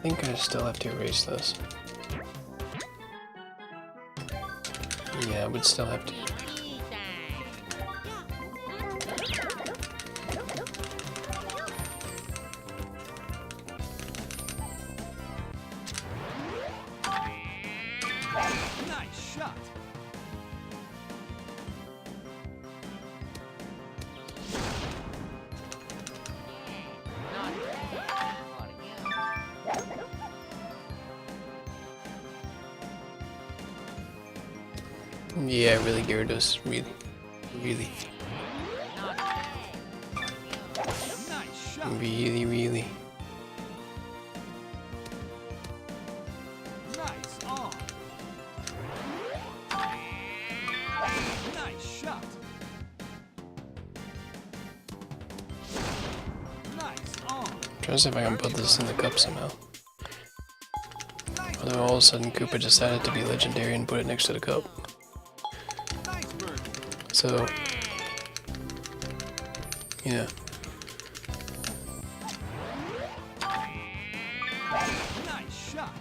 think I still have to erase this. Yeah, I would still have to. Nice shot. Yeah, really, Gyarados. Really. Nice shot. Really. Nice on. Nice shot. Nice on. Trying to see if I can put this in the cup somehow. Although all of a sudden Koopa decided to be legendary and put it next to the cup. Nice bird. So, yeah. Nice shot.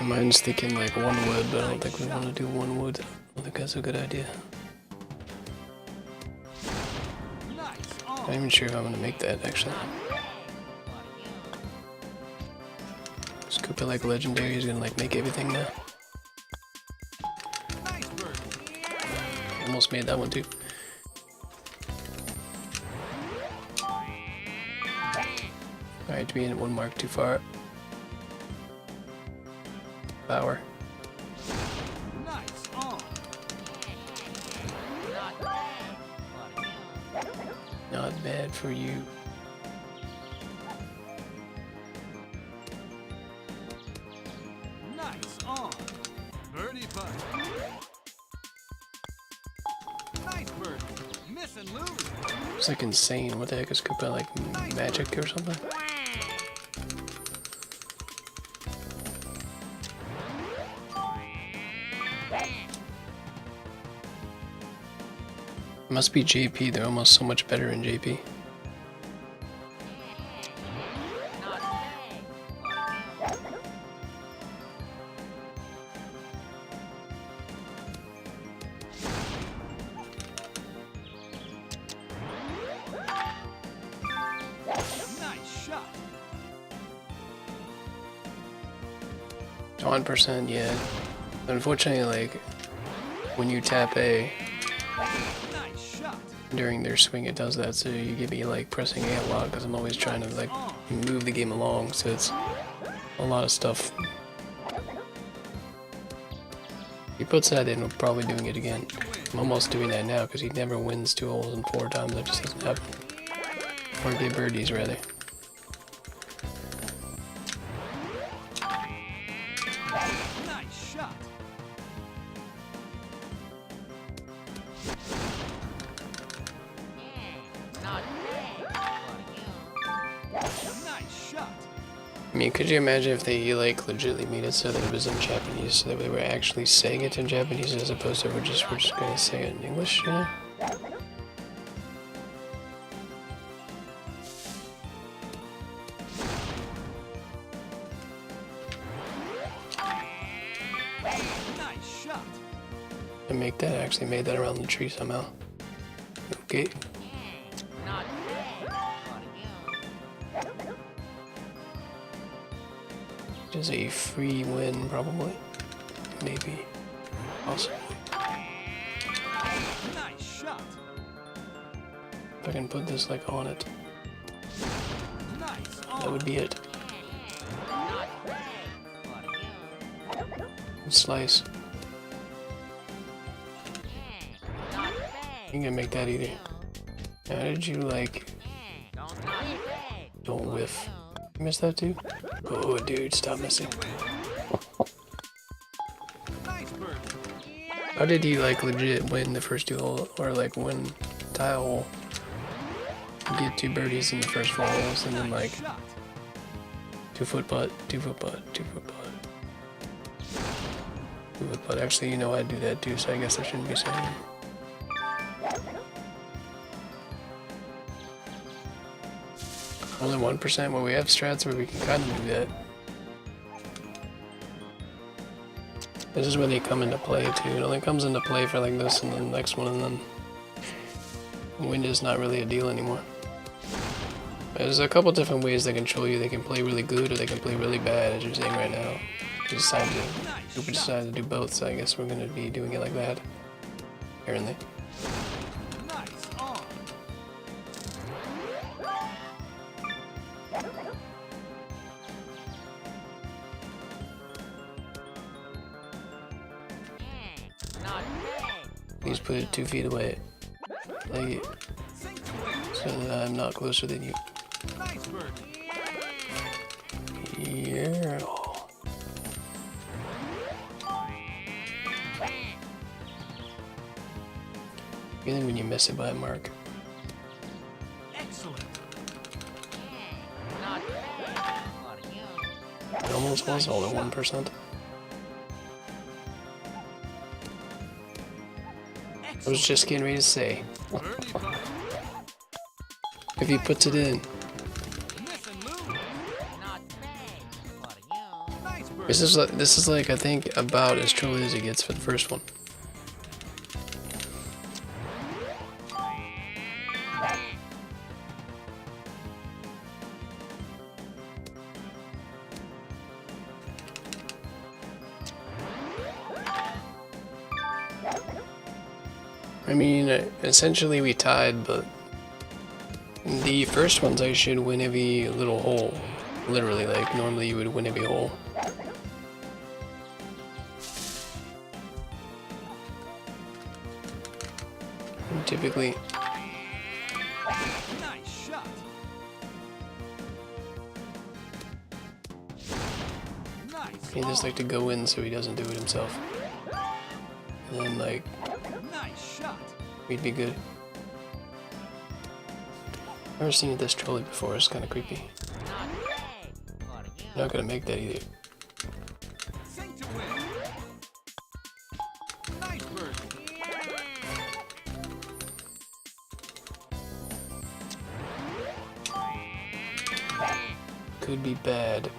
Mine's thinking like one wood, but I don't think we want to do one wood. I don't think that's a good idea. Nice I'm on. not even sure if I'm going to make that actually. Is Koopa like legendary? He's going to like make everything now. Nice bird. Almost made that one too. Alright, we in one mark too far. Power. Nice on. Not bad for you. Nice on. Birdie putt. Nice bird. Miss and lose. It's like insane. What the heck is Koopa like magic or something? Must be JP, they're almost so much better in JP. Nice shot. 1%, yeah. Unfortunately, like, when you tap A Nice shot. during their swing, it does that, so you get me, like, pressing A a lot, because I'm always trying to, like, move the game along, so it's a lot of stuff. He puts that in, we're probably doing it again. I'm almost doing that now, because he never wins 2 holes in 4 times, that just doesn't happen. Or get birdies, rather. Nice shot. Nice shot. I mean, could you imagine if they, like, legitimately made it so that it was in Japanese, so that we were actually saying it in Japanese, as opposed to we're just gonna say it in English, you know? Nice shot. And make that actually made that around the tree somehow. Okay. Just a free win, probably. Maybe. Possibly. Nice shot. If I can put this, like, on it, Nice that on. would be it. Slice. You can make that either. How did you, like... Don't whiff. You missed that too? Oh, dude, stop missing. Nice bird. How did you like legit win the first 2 holes, or like win tile hole? Get 2 birdies in the first 4 holes, and then like Shot. 2-foot putt, 2-foot putt, 2-foot putt. 2-foot putt. Actually, you know I do that too, so I guess I shouldn't be saying it. Only 1%, well we have strats where we can kind of do that. This is where they come into play too. It only comes into play for like this and then the next one, and then wind is not really a deal anymore. There's a couple different ways they control you. They can play really good or they can play really bad, as you're saying right now. We decided to do both, so I guess we're going to be doing it like that. Apparently. Nice on. Please put it 2 feet away. Like it. Sink to win. So that I'm not closer than you. Nice bird. Yeah. Feeling when you miss it by a mark. Excellent. It almost was all at 1%. I was just getting ready to say, Birdie putt. if he puts it in. Miss and lose. Nice bird. This is like I think about as trolly as it gets for the first one. I mean, essentially we tied, but the first ones I should win every little hole. Literally, like normally you would win every hole. And typically, Nice shot. Nice. he just like to go in so he doesn't do it himself. And then like, Nice shot. we'd be good. Never seen it this trolly before, it's kinda creepy. Not gonna make that either. Sink to win. Nice bird. Could be bad.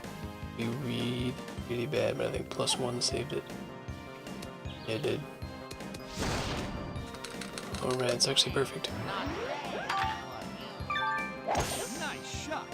Be really, really bad, but I think +1 saved it. Yeah, it did. Oh, right, it's actually perfect. Nice shot.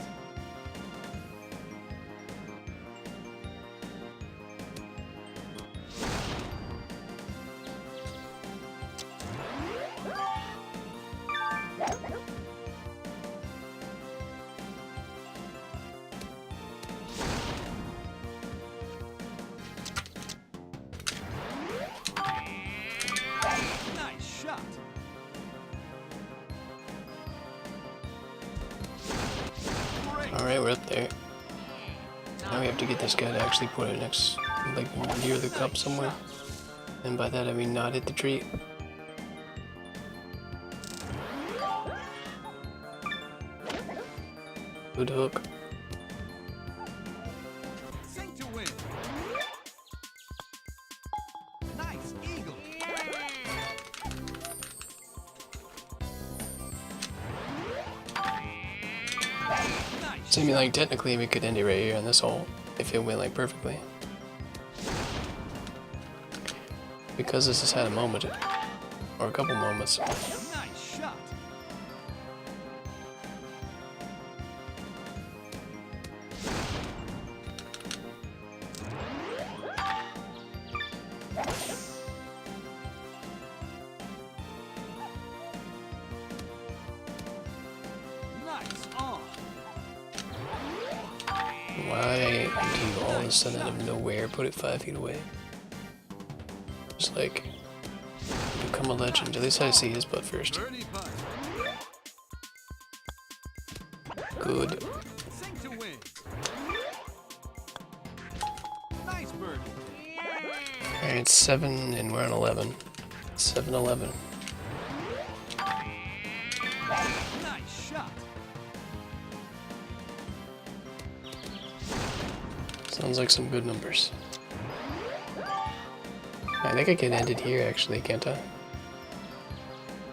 Nice shot. Great. Alright, we're up there. Now we have to get this guy to actually put it next, like, near the cup somewhere. And by that I mean not hit the tree. Good hook. Sink to win. Nice eagle. Nice. So I mean, like, technically we could end it right here on this hole if it went like perfectly. Because this has had a moment, or a couple moments. Nice shot. Nice on. Why do you all of a sudden out of nowhere put it 5 feet away? Just like, become a legend. At least I see his butt first. Birdie putt. Good. Sink to win. Alright, it's 7 and we're on 11. 7-11. Nice shot. Sounds like some good numbers. I think I can end it here actually, can't I?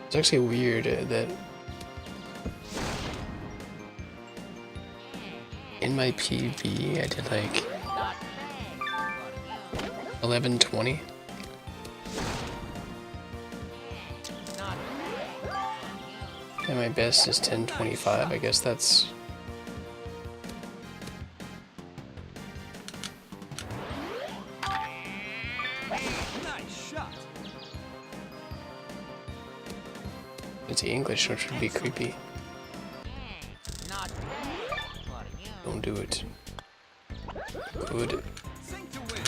It's actually weird that in my PV I did like 11:20. And my best is 10:25. I guess that's Nice shot. it's English, which would be creepy. Don't do it. Good. Sink to win.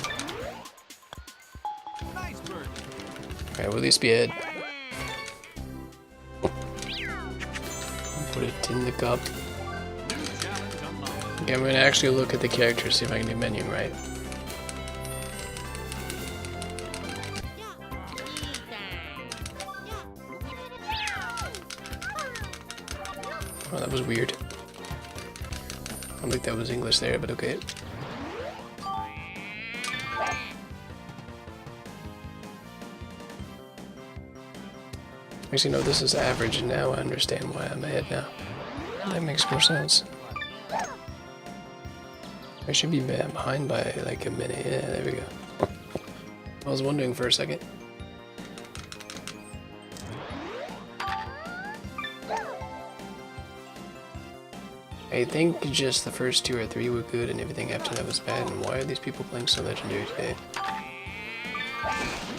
Nice birdie. Alright, we'll at least be ahead. Put it in the cup. New challenge unlocked. Okay, I'm gonna actually look at the characters, see if I can do menu right. Oh, that was weird. I don't think that was English there, but okay. Actually, no, this is average, and now I understand why I'm ahead now. That makes more sense. I should be behind by like a minute. Yeah, there we go. I was wondering for a second. I think just the first 2 or 3 were good and everything after that was bad. And why are these people playing so legendary today?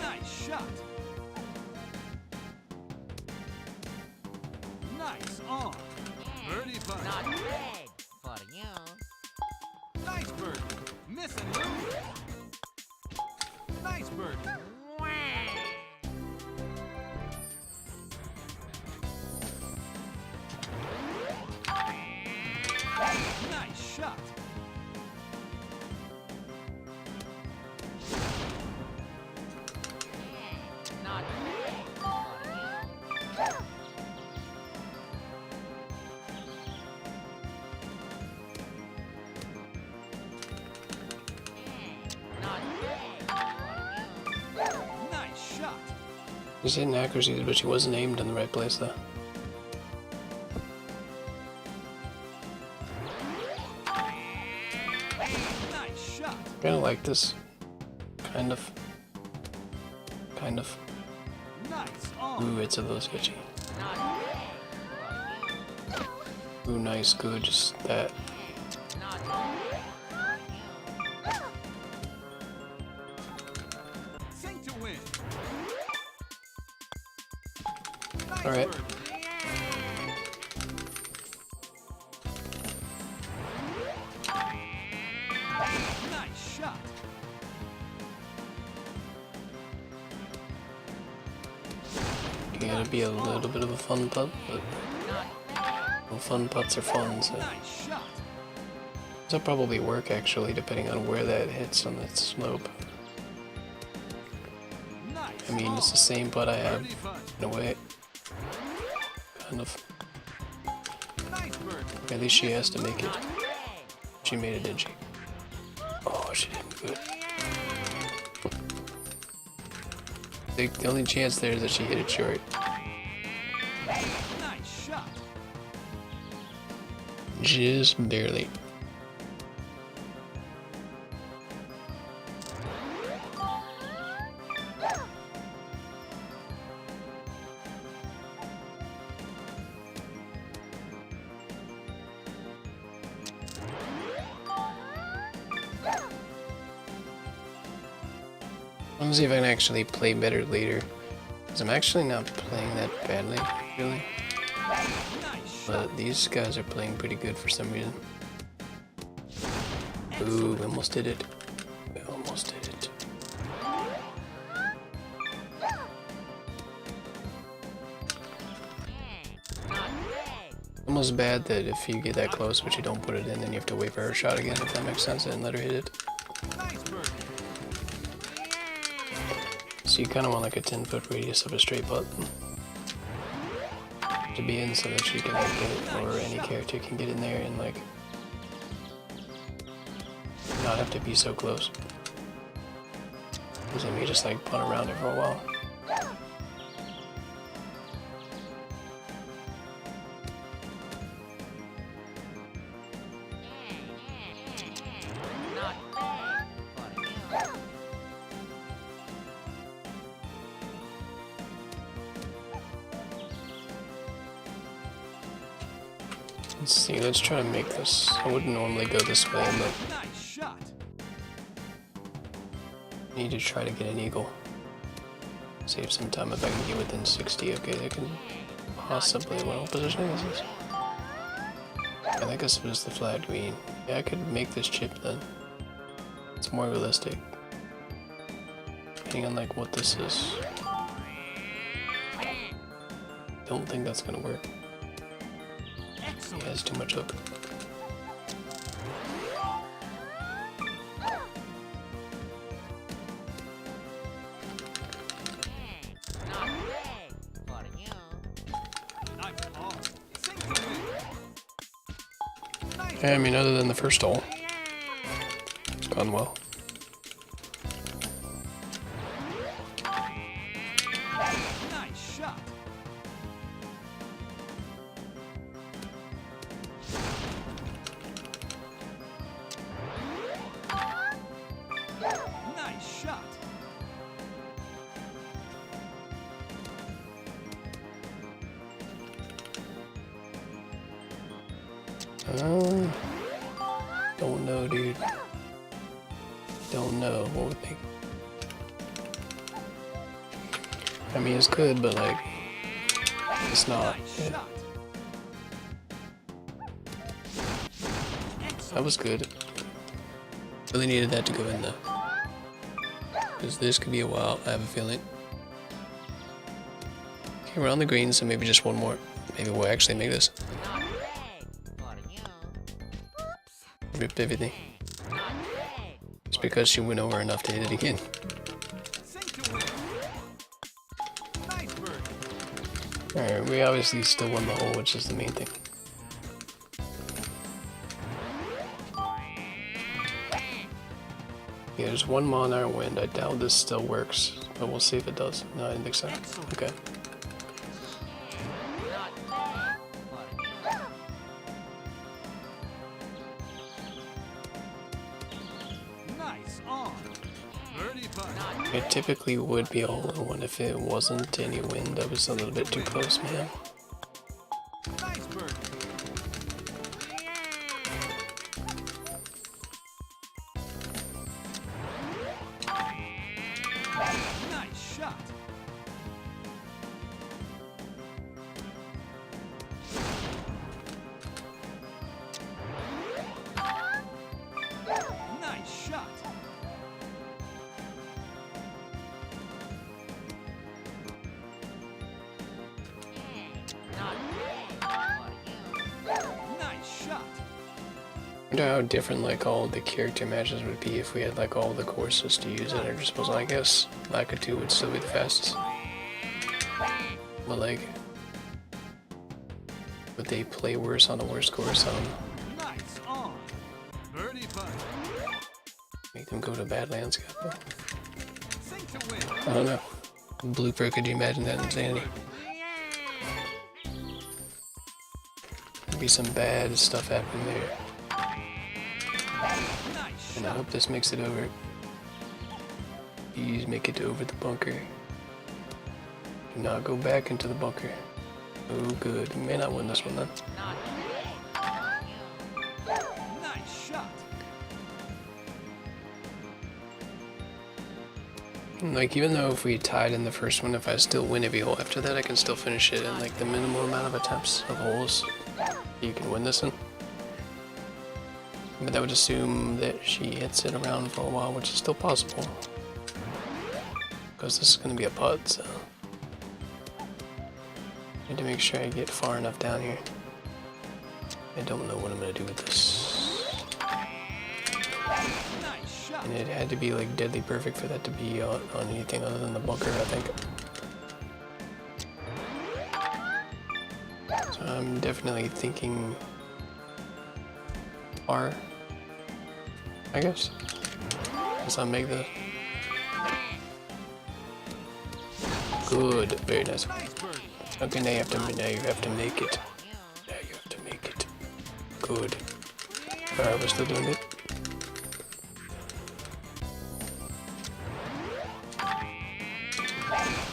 Nice shot. Nice on. Birdie putt. Not bad for you. Nice birdie. Miss and lose. Nice birdie. Nice shot. Not bad for you. Not bad for you. Nice shot. She's hitting accuracies, but she wasn't aimed in the right place though. Nice shot. Kinda like this. Kind of. Kind of. Nice on. Ooh, it's a little sketchy. Not bad for you. Ooh, nice, good, just that. Not bad for you. Sink to win. Nice Alright. birdie. Nice shot. You gotta be a little bit of a fun putt, but well, fun putts are fun, so Nice shot. that'll probably work actually, depending on where that hits on that slope. Nice. I mean, it's the same putt I have Birdie putt. in a way. Kind of. Nice birdie. At least she has to make it. She made it, didn't she? Oh, she didn't. Good. The only chance there is that she hit it short. Nice shot. Just barely. I'm gonna see if I can actually play better later. Because I'm actually not playing that badly, really. Nice shot. But these guys are playing pretty good for some reason. Ooh, we almost did it. We almost did it. Almost bad that if you get that close but you don't put it in, then you have to wait for her shot again, if that makes sense, and let her hit it. Nice birdie. So you kind of want like a 10-foot radius of a straight putt to be in, so that you can like get it, or any character can get in there and like not have to be so close. Because then you just like putt around it for a while. Not bad for you. Let's see, let's try to make this. I wouldn't normally go this way, but Nice shot. I need to try to get an eagle. Save some time if I can get within 60. Okay, they can possibly. What positioning is this? I think this was the flat green. Yeah, I could make this chip then. It's more realistic. Depending on like what this is. Don't think that's gonna work. Yeah, it's too much hook. Not bad for you. Nice ball. Sink to win. Nice. Yeah, I mean, other than the first hole, it's gone well. Nice shot. Nice shot. Don't know, dude. Don't know what we think. I mean, it's good, but like, it's not. Nice Yeah, shot. that was good. Really needed that to go in though. Because this could be a while, I have a feeling. Okay, we're on the green, so maybe just one more. Maybe we'll actually make this. Not bad for you. Ripped everything. Not bad. It's because she went over enough to hit it again. Sink to win. Nice birdie. Alright, we obviously still won the hole, which is the main thing. Yeah, there's one Monarch wind. I doubt this still works, but we'll see if it does. No, I didn't think so. Okay. Not bad for you. Nice on. Birdie putt. It typically would be a hole-in-one if it wasn't any wind. That was a little bit too close, man. Nice birdie. Nice shot. Nice shot. Not bad for you. Nice shot. I wonder how different like all the character matches would be if we had like all the courses to use at our disposal. I guess Lakitu would still be the fastest. But like, would they play worse on the worst course? I don't know. Nice on. Birdie putt. Make them go to Badlands Cup. Sink to win. I don't know. Blooper, could you imagine that insanity? There'd be some bad stuff happening there. Nice And I shot. hope this makes it over. Please make it over the bunker. Do not go back into the bunker. Oh good. You may not win this one then. Not bad for you. Nice shot. Like, even though if we tied in the first one, if I still win every hole after that, I can still finish it in like the minimal amount of attempts of holes you can win this in. But that would assume that she hits it around for a while, which is still possible. Because this is going to be a putt, so I need to make sure I get far enough down here. I don't know what I'm going to do with this. Nice shot. And it had to be like deadly perfect for that to be on anything other than the bunker, I think. So I'm definitely thinking R, I guess. Let's not make this. Good, very nice. Nice birdie. Okay, now you have to make it. Now you have to make it. Good. Alright, we're still doing it.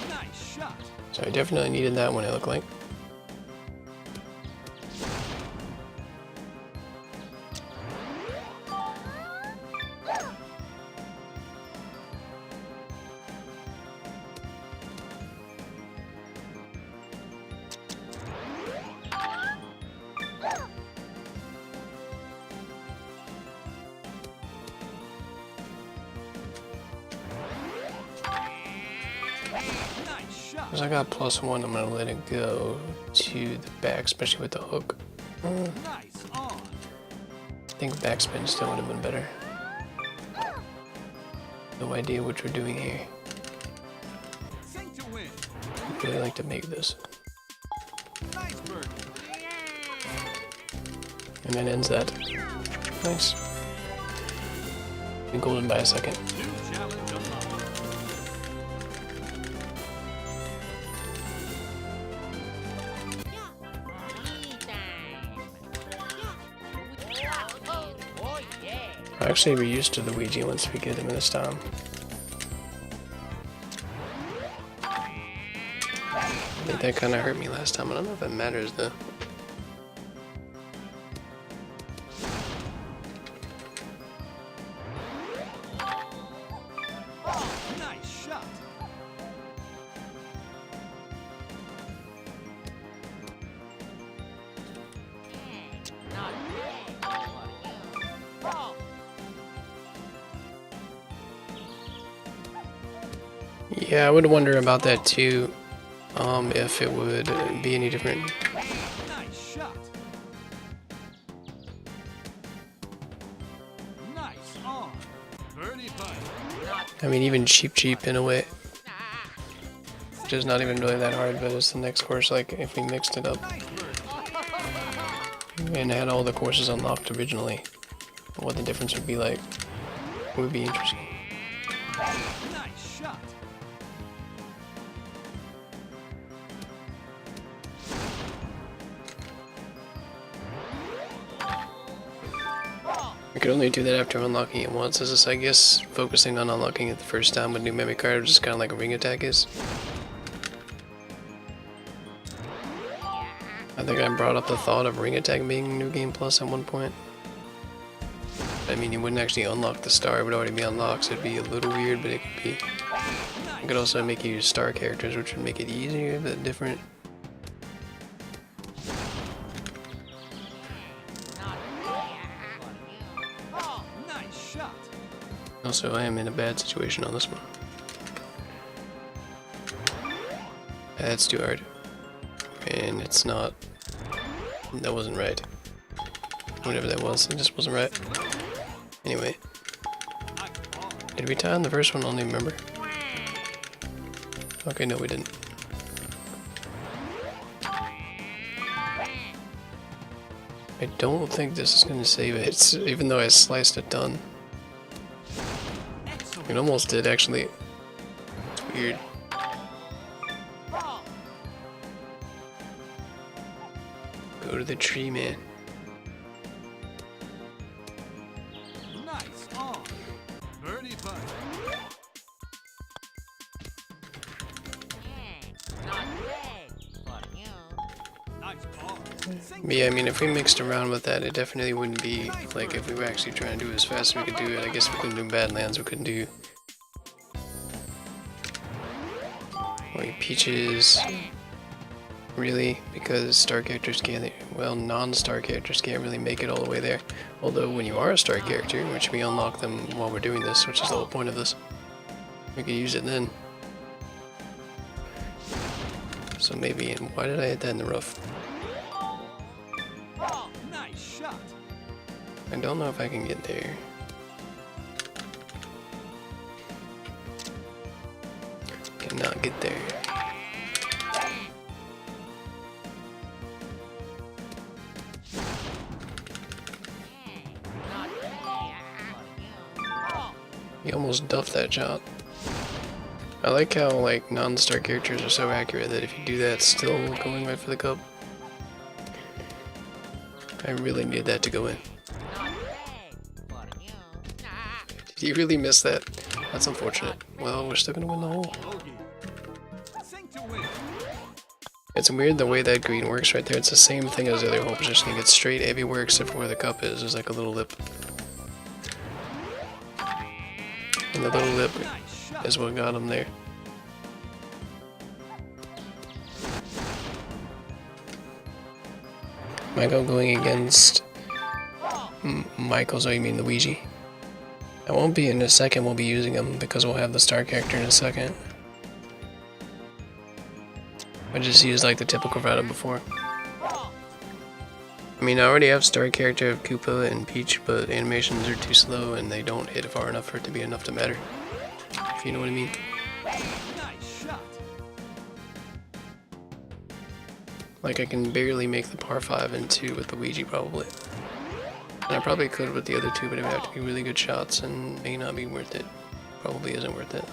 Nice shot. So I definitely needed that one, it looked like. Nice shot. Because I got +1, I'm gonna let it go to the back, especially with the hook. Nice on. I think backspin still would have been better. No idea what we're doing here. Sink to win. I'd really like to make this. Nice birdie. And that ends that. Nice. Been golden by a second. New challenge unlocked. Oh yeah. I'll actually be used to the Ouija once we get him this time. I think that kind of hurt me last time. I don't know if it matters though. Nice shot. Not bad. What are you? Oh. Yeah, I would wonder about that too. If it would be any different. Nice shot. Nice on. Birdie putt. I mean, even cheap in a way. Which is not even really that hard, but it's the next course, like, if we mixed it up Nice birdie. and had all the courses unlocked originally, what the difference would be like would be interesting. Nice shot. We could only do that after unlocking it once, as this, I guess, focusing on unlocking it the first time with new memory card, just kind of like a ring attack is. I think I brought up the thought of ring attack being New Game Plus at one point. I mean, you wouldn't actually unlock the star, it would already be unlocked, so it'd be a little weird, but it could be. It could also make you use star characters, which would make it easier, but different. Not bad. What are you? Oh. Nice shot. Also, I am in a bad situation on this one. That's too hard. And it's not. That wasn't right. Whatever that was, it just wasn't right. Anyway, Nice ball. did we tie on the first one? I don't even remember. Okay, no, we didn't. I don't think this is gonna save it, even though I sliced a ton. Excellent. It almost did, actually. It's weird. Oh. Go to the tree, man. Nice on. Birdie putt. Not bad. What are you? Nice ball. Sink But yeah, I mean, if we mixed around with that, it definitely wouldn't be like if we were actually trying to do it as fast as we could do it. I guess we couldn't do Badlands, we couldn't do like Peaches, really, because star characters can't, well, non-star characters can't really make it all the way there. Although when you are a star character, which we unlock them while we're doing this, which is the whole point of this, we could use it then. So maybe, and why did I hit that in the rough? Nice shot. I don't know if I can get there. not get there. He almost duffed that shot. I like how like non-star characters are so accurate that if you do that, still going right for the cup. I really need that to go in. Did you really miss that? That's unfortunate. Well, we're still gonna win the hole. Bogey. Sink to win. It's weird the way that green works right there. It's the same thing as the other hole positioning. It's straight everywhere except for where the cup is. There's like a little lip. And the little lip Nice shot. is what got him there. Michael going against Michael, so you mean Luigi. I won't be in a second, we'll be using him because we'll have the star character in a second. I just used like the typical route before. I mean, I already have star character of Koopa and Peach, but animations are too slow and they don't hit far enough for it to be enough to matter. If you know what I mean. Nice shot. Like I can barely make the par 5 and 2 with Luigi probably. And I probably could with the other two, but it would have to be really good shots and may not be worth it. Probably isn't worth it.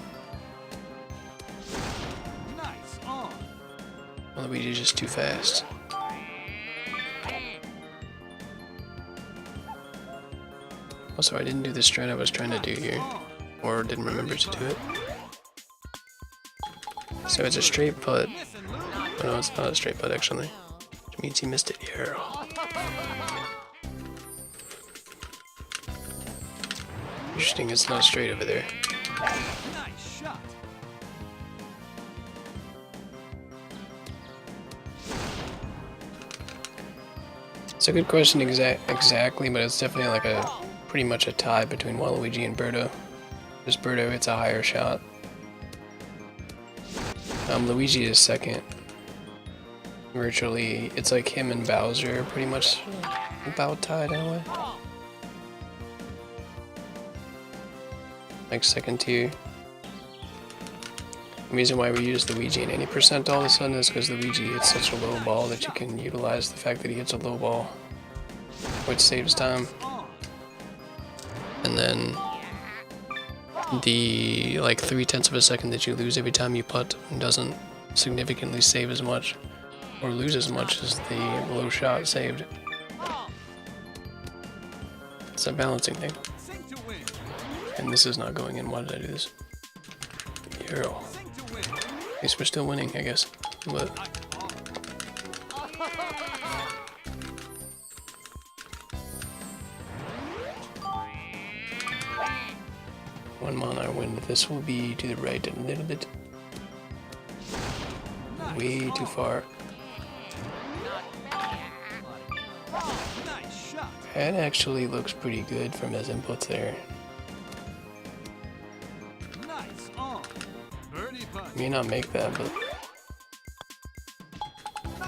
Nice on. Well, Luigi's just too fast. Also, I didn't do the strat I was trying to do here. Or didn't remember to do it. So it's a straight putt. Miss and lose. Oh, no, it's not a straight putt actually. Which means he missed it here. Interesting, it's not straight over there. Nice shot. It's a good question exactly, but it's definitely like a pretty much a tie between Waluigi and Birdo. Just Birdo hits a higher shot. Luigi is second. Virtually, it's like him and Bowser pretty much about tied in a way. Like second tier. The reason why we use Luigi in any percent all of a sudden is because Luigi hits such a low ball that you can utilize the fact that he hits a low ball, which saves time. And then the like 0.3 of a second that you lose every time you putt doesn't significantly save as much or lose as much as the low shot saved. It's a balancing thing. Sink to win. And this is not going in. Why did I do this? Hero. Sink to win. At least we're still winning, I guess. But one mana wind. This will be to the right a little bit. Way too far. Nice shot. That actually looks pretty good from his inputs there. Nice on. Birdie putt. May not make that, but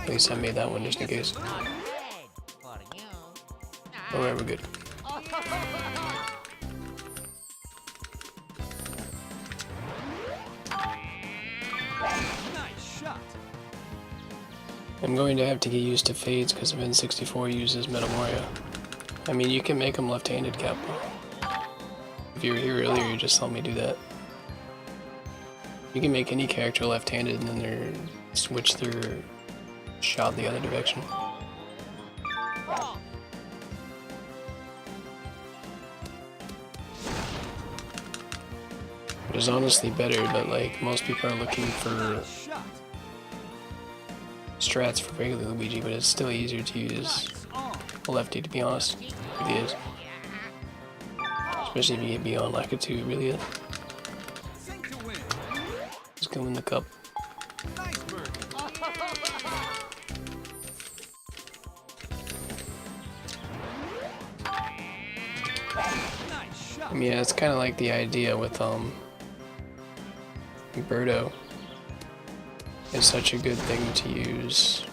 at least I made that one just in case. Alright, we're good. Nice shot. I'm going to have to get used to fades because N64 uses Metamoria. I mean, you can make them left-handed, Capo. If you were here earlier, you just saw me do that. You can make any character left-handed and then they're switch their shot the other direction. Which is honestly better, but like most people are looking for Shot. strats for regular Luigi, but it's still easier to use Nice on. a lefty, to be honest. It really is. Especially if you get beyond Lakitu, it really is. Sink to win. Just go in the cup. Nice birdie. Nice shot. I mean, yeah, it's kind of like the idea with Birdo. It's such a good thing to use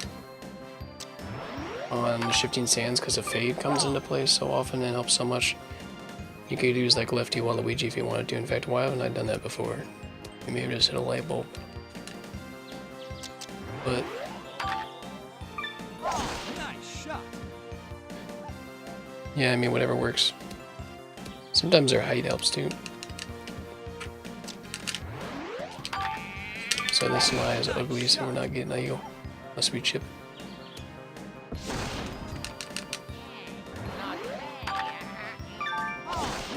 on Shifting Sands because a fade comes into play so often and helps so much. You could use like lefty Waluigi if you wanted to. In fact, why haven't I done that before? You may have just hit a light bulb. But Nice shot. yeah, I mean, whatever works. Sometimes their height helps too. So this lie is ugly, so we're not getting a heal unless we chip.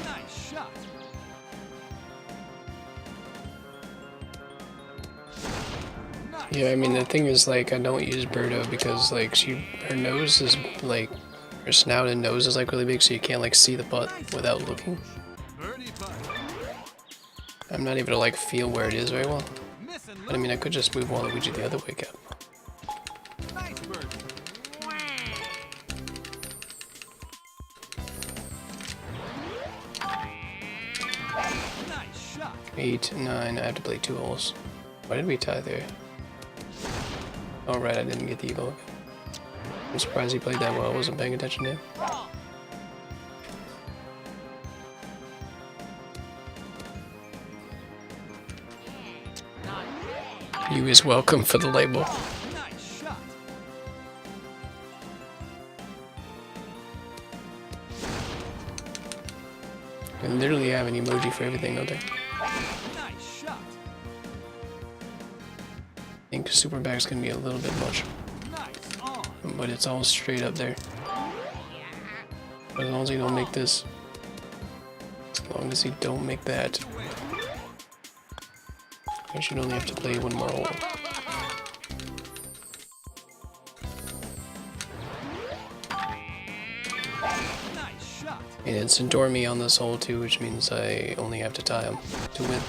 Nice shot. Nice. Yeah, I mean, the thing is, like, I don't use Birdo because, like, her nose is, like, her snout and nose is, like, really big, so you can't, like, see the butt without looking. Birdie putt. I'm not able to, like, feel where it is very well. Missing But I mean, I could just move Waluigi the other way, Cap. nice birdie. Nice shot. 8, 9, I have to play 2 holes. Why did we tie there? Oh, right, I didn't get the evoke. I'm surprised he played that well, I wasn't paying attention to him. You is welcome for the label. Nice shot. They literally have an emoji for everything, don't they? Nice shot. I think Superback's gonna be a little bit much, Nice on. but it's all straight up there. As long as he don't make this. As long as he don't make that. To win. I should only have to play 1 more hole. Nice shot. And it's Dormy on this hole too, which means I only have to tie him to win.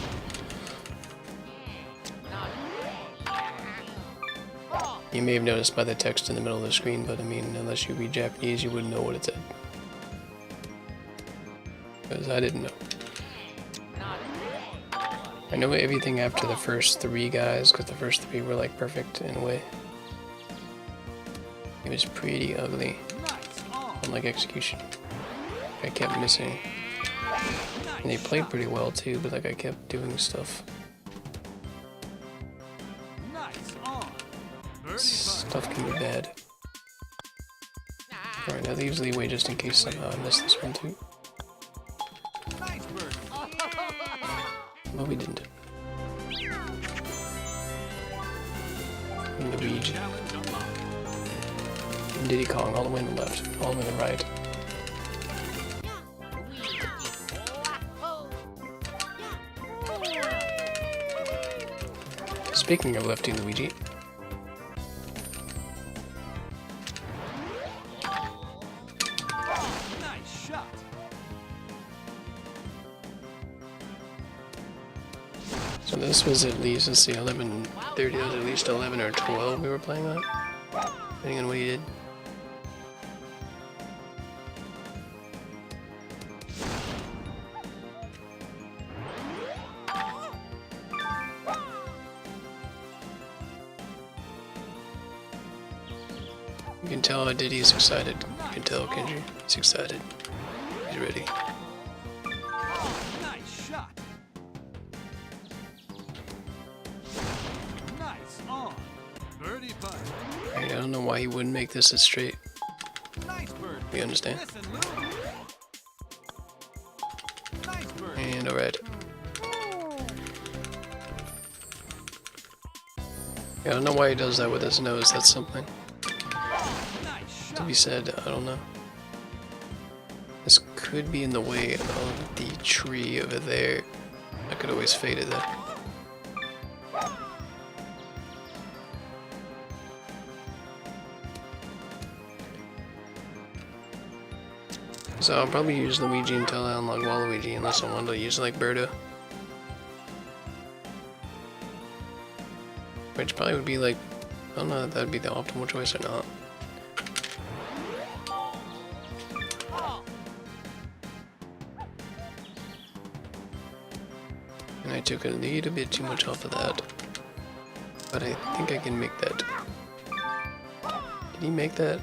You may have noticed by the text in the middle of the screen, but I mean, unless you read Japanese, you wouldn't know what it said. Because I didn't know. I know everything after the first 3 guys, because the first 3 were like perfect in a way. It was pretty ugly Nice on. on like execution. I kept missing. And they played pretty well too, but like I kept doing stuff. Nice on. Birdie putt. Stuff can be bad. Alright, that leaves leeway just in case somehow I miss this one too. Nice birdie. But we didn't. And Luigi. Challenge unlocked. And Diddy Kong all the way on the left, all the way on the right. Speaking of Lefty Luigi, Nice shot. so this was at least, let's see, 11:30, that was at least 11 or 12 we were playing on, depending on what he did. You can tell Diddy's excited. You can tell Kenji is excited. He's ready. Nice shot. Nice on. Birdie putt. I don't know why he wouldn't make this a straight. Nice birdie. We understand. Listen, Lou. Nice birdie. And a red. Yeah, I don't know why he does that with his nose. That's something Nice to shot. be said. I don't know. This could be in the way of the tree over there. I could always fade it there. So I'll probably use Luigi until I unlock Waluigi, unless I want to use like Birdo. Which probably would be like, I don't know if that would be the optimal choice or not. And I took a little bit too much off of that. But I think I can make that. Can he make that?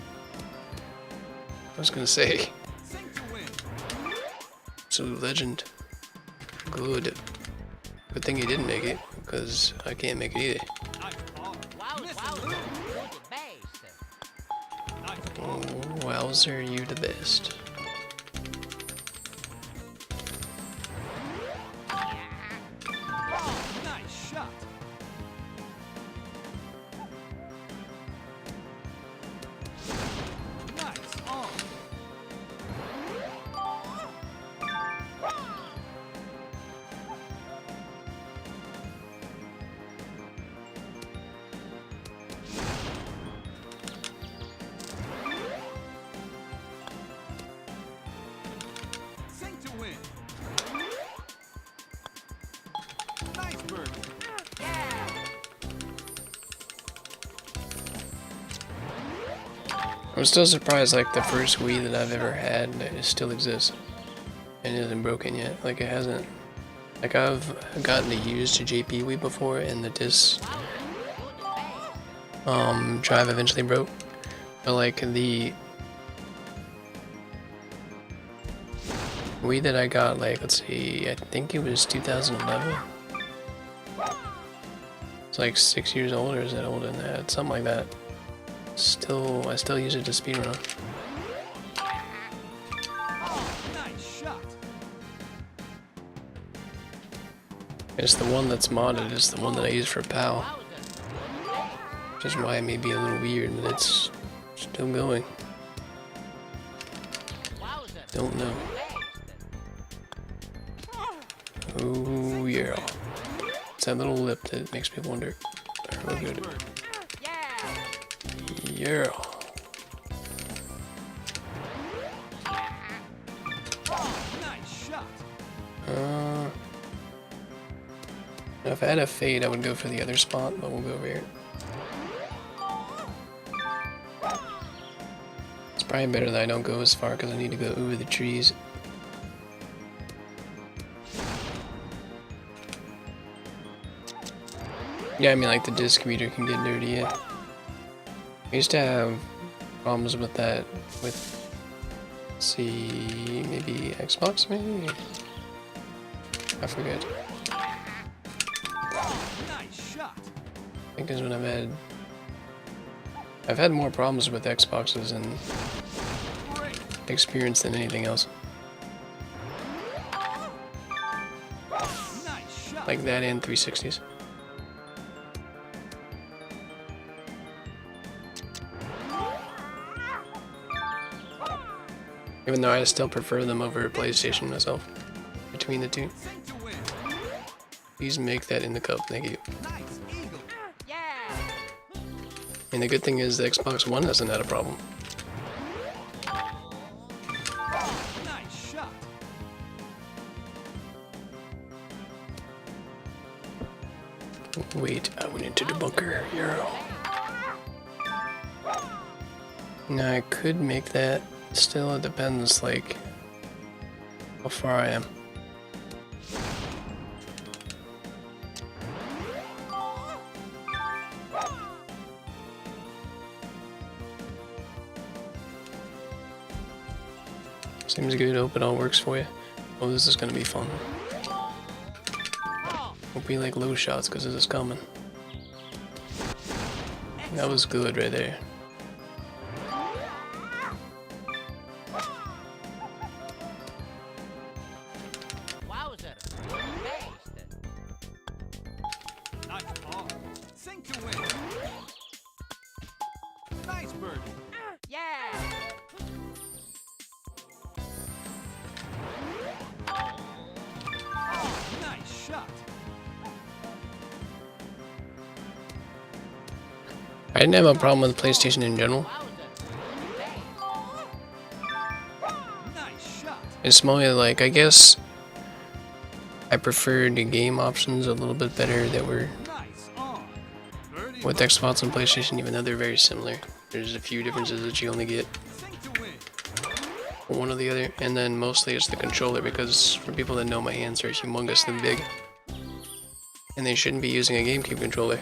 I was gonna say, Sink to win. absolute legend. Good. Good thing he didn't make it, because I can't make it either. Nice ball. Wow, Listen, wow. Lou. Wowzer, you the best. Nice shot. Nice on. Sink to win. Nice bird. I'm still surprised, like, the first Wii that I've ever had it still exists. And it isn't broken yet. Like, it hasn't. Like, I've gotten to use the JP Wii before, and the disc drive eventually broke. But, like, the Wii that I got, like, let's see, I think it was 2011. It's like 6 years old, or is it older than that? Something like that. I still use it to speedrun. Nice shot. It's the one that's modded, it's the one that I use for PAL. Which is why it may be a little weird that it's still going. Don't know. Oh yeah. It's that little lip that makes me wonder. Real good. Yeah. Nice shot. If I had a fade, I would go for the other spot, but we'll go over here. It's probably better that I don't go as far because I need to go over the trees. Yeah, I mean, like, the disc reader can get dirty, yeah. I used to have problems with that with, let's see, maybe Xbox, maybe? I forget. Nice shot. I think is when I've had more problems with Xboxes and Great. experience than anything else. Nice shot. Like that and 360s. Even though I still prefer them over PlayStation myself. Between the two. Sink to win. Please make that in the cup, thank you. Nice eagle. And the good thing is the Xbox One hasn't had a problem. Nice shot. Wait, I went into the bunker. Euro. Now I could make that. Still, it depends, like, how far I am. Seems good. Hope it all works for you. Oh, this is gonna be fun. Won't be like low shots because this is coming. That was good right there. Nice ball. Sink to win. Nice bird. Nice shot. I didn't have a problem with PlayStation in general. Nice shot. It's mostly like, I guess I preferred the game options a little bit better that were Nice on. Birdie. with Xbox and PlayStation, even though they're very similar. There's a few differences that you only get Sink to win. one or the other, and then mostly it's the controller because for people that know my hands are humongously big. And they shouldn't be using a GameCube controller.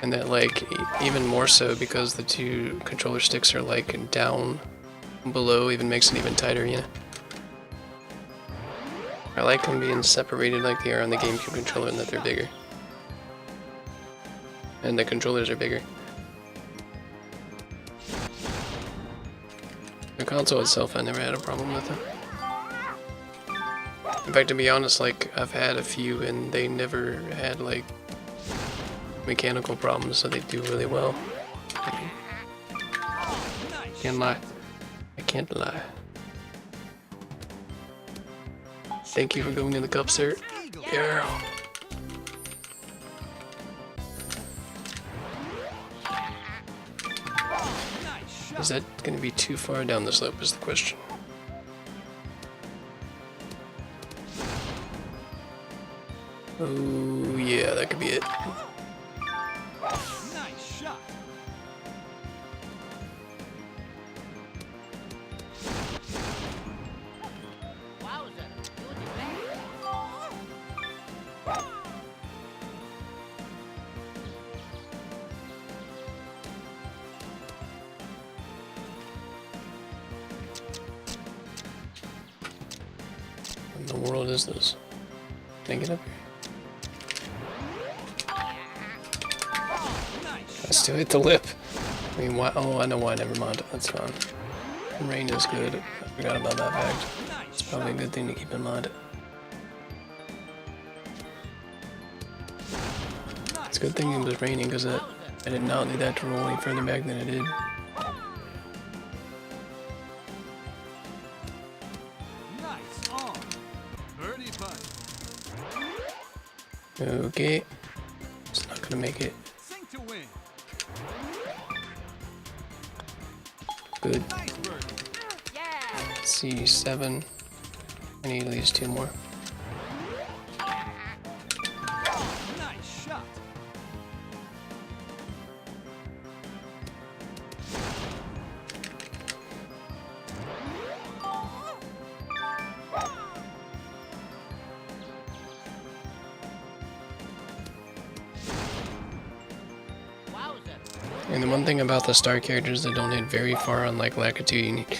And that, like, even more so because the two controller sticks are like down below, even makes it even tighter, you know? I like them being separated like they are on the GameCube controller and that they're bigger. And the controllers are bigger. console itself, I never had a problem with it. In fact, to be honest, like, I've had a few and they never had, like, mechanical problems, so they do really well. Can't lie. I can't lie. Thank you for going in the cup, sir. Girl. Is that going to be too far down the slope is the question. Oh, yeah, that could be it. Nice shot. Wowza. Doing it bad. What in the world is this? Can I get up here? I still hit the lip. I mean, why? Oh, I know why. Never mind. That's fine. Rain is good. I forgot about that fact. It's probably a good thing to keep in mind. It's a good thing it was raining because I did not need that to roll any further back than it did. Nice on. Birdie putt. Okay. It's not gonna make it. Sink to win. Good. Nice birdie. Yeah. Let's see, 7. I need at least 2 more. Nice shot. Wowza. And the one thing about the star characters that don't hit very far on like Lakitu, you need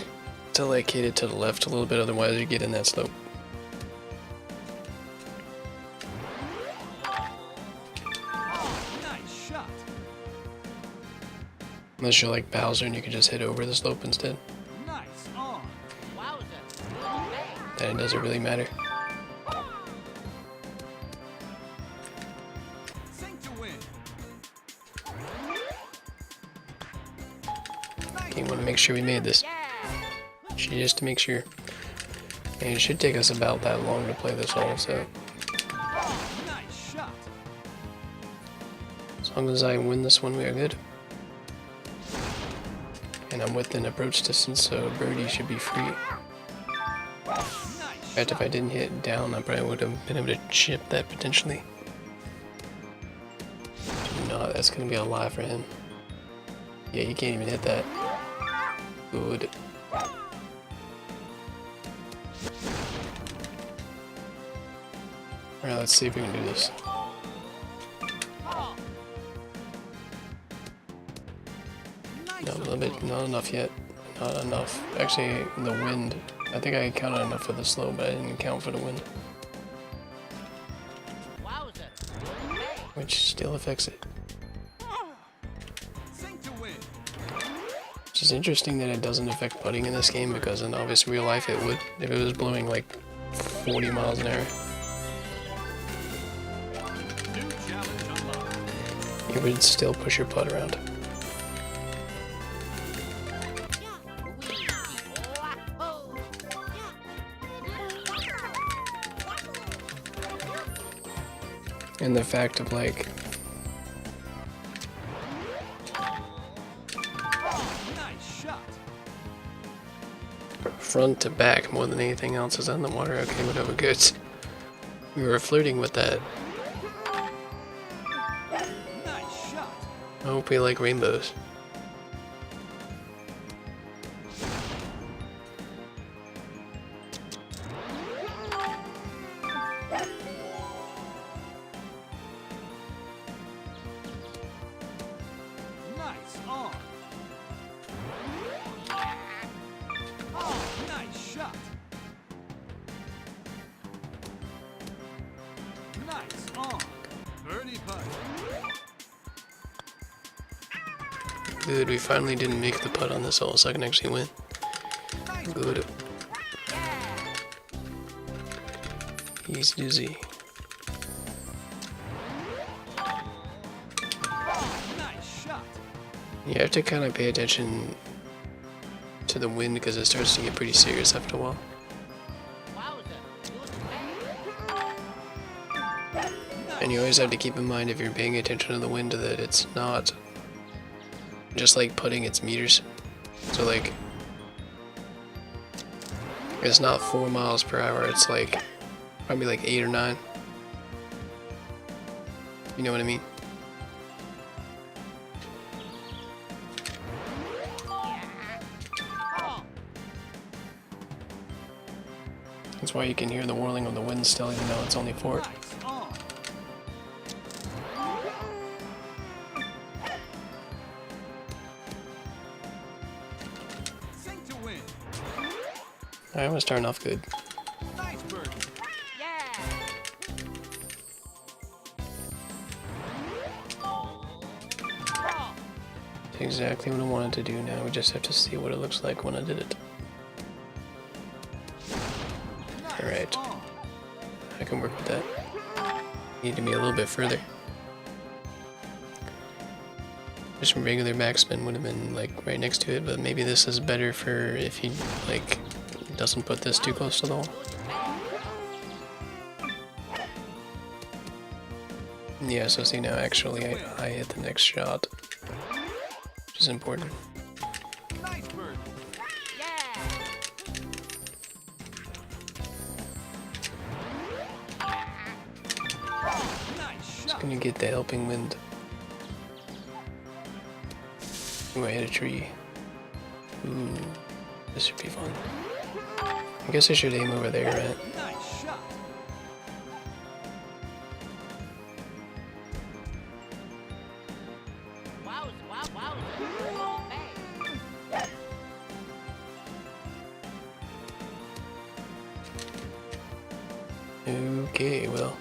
to like hit it to the left a little bit, otherwise you get in that slope. Nice shot. Unless you're like Bowser and you can just hit over the slope instead. Nice on. Wowza. Doing it bad. Then it doesn't really matter. Sink to win. You want to make sure we made this. Yeah. Just to make sure. And it should take us about that long to play this hole, so Nice shot. as long as I win this one, we are good. And I'm within approach distance, so birdie should be free. In Nice fact, if I didn't hit it down, I probably would have been able to chip that potentially. No, that's going to be a lie for him. Yeah, you can't even hit that. Good. Alright, let's see if we can do this. Oh. Nice No, a little bit, not enough yet. Not enough. Actually, the wind. I think I counted enough for the slow, but I didn't count for the wind, Wowza. Doing it bad. which still affects it. Sink to win. Which is interesting that it doesn't affect putting in this game, because in obvious real life it would. If it was blowing like 40 miles an hour, New challenge unlocked. it would still push your putt around. And the fact of like Nice shot. front to back more than anything else is on the water. Okay, whatever, good. We were flirting with that. Nice shot. I hope we like rainbows. Nice on. Oh, nice shot. Nice on. Birdie putt. Good, we finally didn't make the putt on this hole, so I can actually win. good. He's dizzy. Nice shot. You have to kind of pay attention to the wind because it starts to get pretty serious after a while. And you always have to keep in mind if you're paying attention to the wind that it's not just like putting its meters. So like, it's not 4 miles per hour, it's like probably like 8 or 9. You know what I mean? That's why you can hear the whirling of the wind still, even though it's only 4. Nice on. Sink to win. Alright, we're starting off good. Nice birdie. It's exactly what I wanted to do now. We just have to see what it looks like when I did it. Nice Alright, on. I can work with that. Need to be a little bit further. Just regular backspin would have been like right next to it, but maybe this is better for if he like doesn't put this too close to the hole. Yeah, so see now actually I hit the next shot, which is important. Nice birdie. Nice Just shot. gonna get the helping wind. Ooh, I hit a tree. Ooh, this should be fun. I guess I should aim over there, right? Nice shot. Okay, well.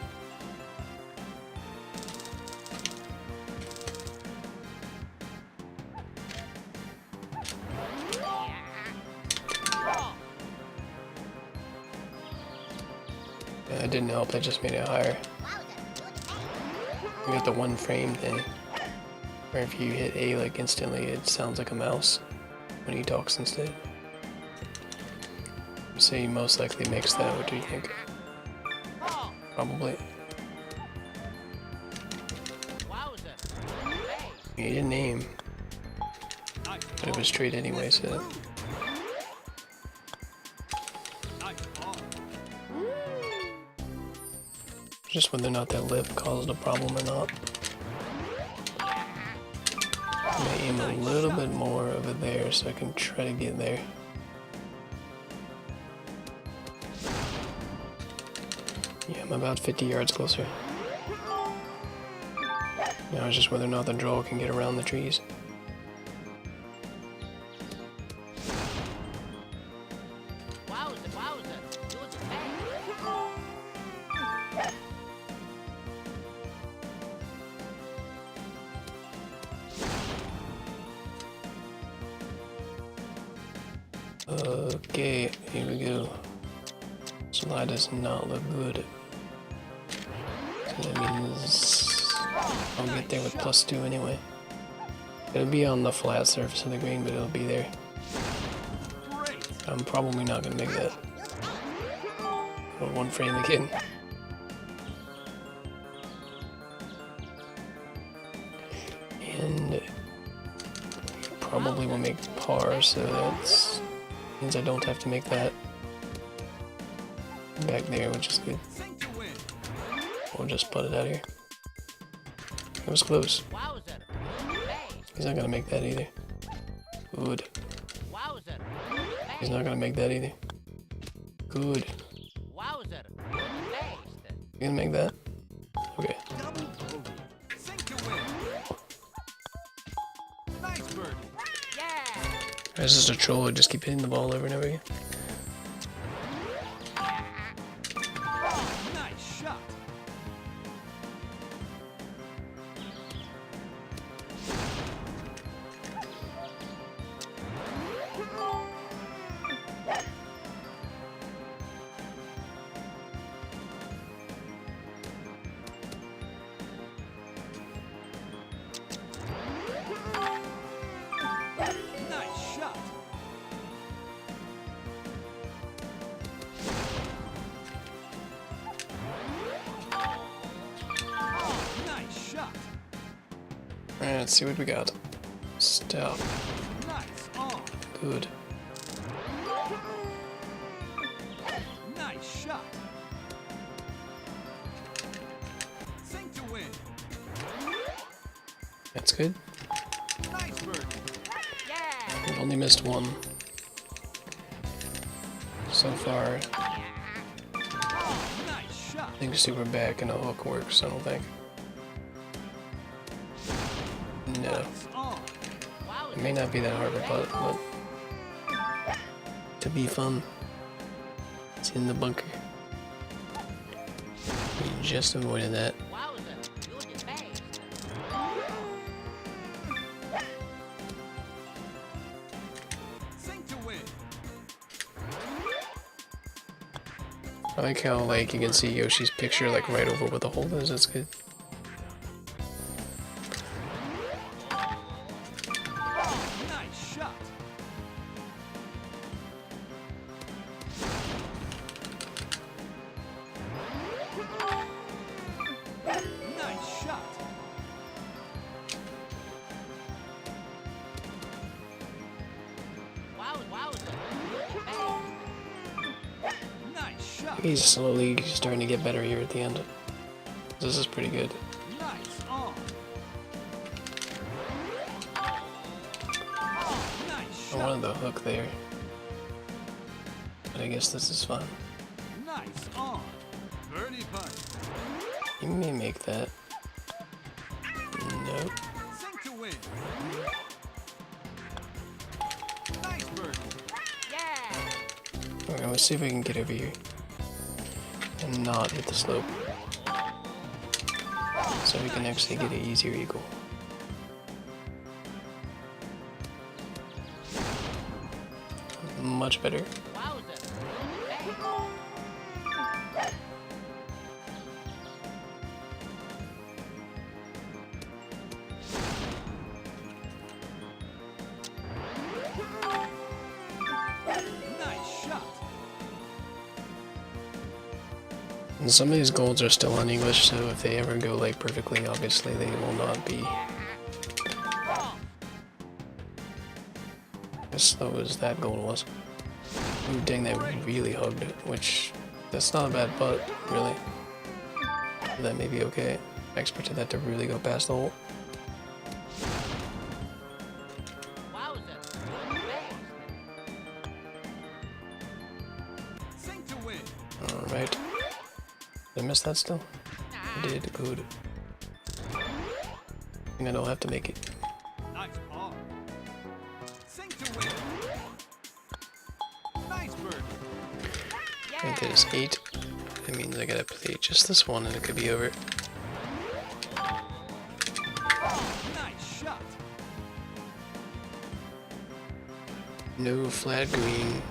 Yeah, that didn't help, that just made it higher. We got the one frame thing. Where if you hit A like instantly, it sounds like a mouse when he talks instead. So he most likely makes that, what do you think? Probably. He didn't aim, Nice but it was straight anyway, so. Nice ball. Just whether or not that lip caused a problem or not. I'm gonna aim a little bit more over there so I can try to get there. Yeah, I'm about 50 yards closer. Now it's just whether or not the draw can get around the trees. Okay, here we go. Slide does not look good. So that means I'll get there with +2 anyway. It'll be on the flat surface of the green, but it'll be there. Great. I'm probably not gonna make that. Oh, one frame again. And probably will make par, so that means I don't have to make that back there, which is good. Sink to win. We'll just put it out here. It was close. He's not gonna make that either. Good. He's not gonna make that either. Good. You gonna make that? Okay. Double bogey. Sink to win. Nice birdie. This is a troll. I just keep hitting the ball over and over again. Nice shot. Alright, let's see what we got. Stop. Nice on. Good. Nice shot. Sink to win. That's good. Nice birdie. Yeah. We've only missed one so far. Nice shot. I think super back and a hook works, I don't think. No. Nice on. It may not be that hard of a putt, but to be fun, it's in the bunker. We just avoided that. Wowza. Good as base. Sink to win. I like how like you can see Yoshi's picture like right over where the hole is. That's good. Nice shot. Nice shot. Wowza. Good as base. Nice shot. He's slowly starting to get better here at the end. This is pretty good. Nice on. Nice I shot. wanted the hook there, but I guess this is fine. Nice on. Birdie putt. You may make that. Nope. Sink to win. Nice birdie. Yeah. Alright, let's see if we can get over here and not hit the slope, so we can actually get an easier eagle. Much better. Wowza. Good as base. Nice shot. And some of these golds are still in English, so if they ever go like perfectly, obviously they will not be as slow as that gold was. Ooh, dang, that really hugged it, which that's not a bad putt, really. That may be okay. I expected that to really go past the hole. Wowza. Good as base. Sink to win. Alright. Did I miss that still? I did, good. I think I don't have to make it. Nice ball. Sink to win. Nice birdie. I think there's 8. That means I gotta play just this one and it could be over. Nice shot. No flat green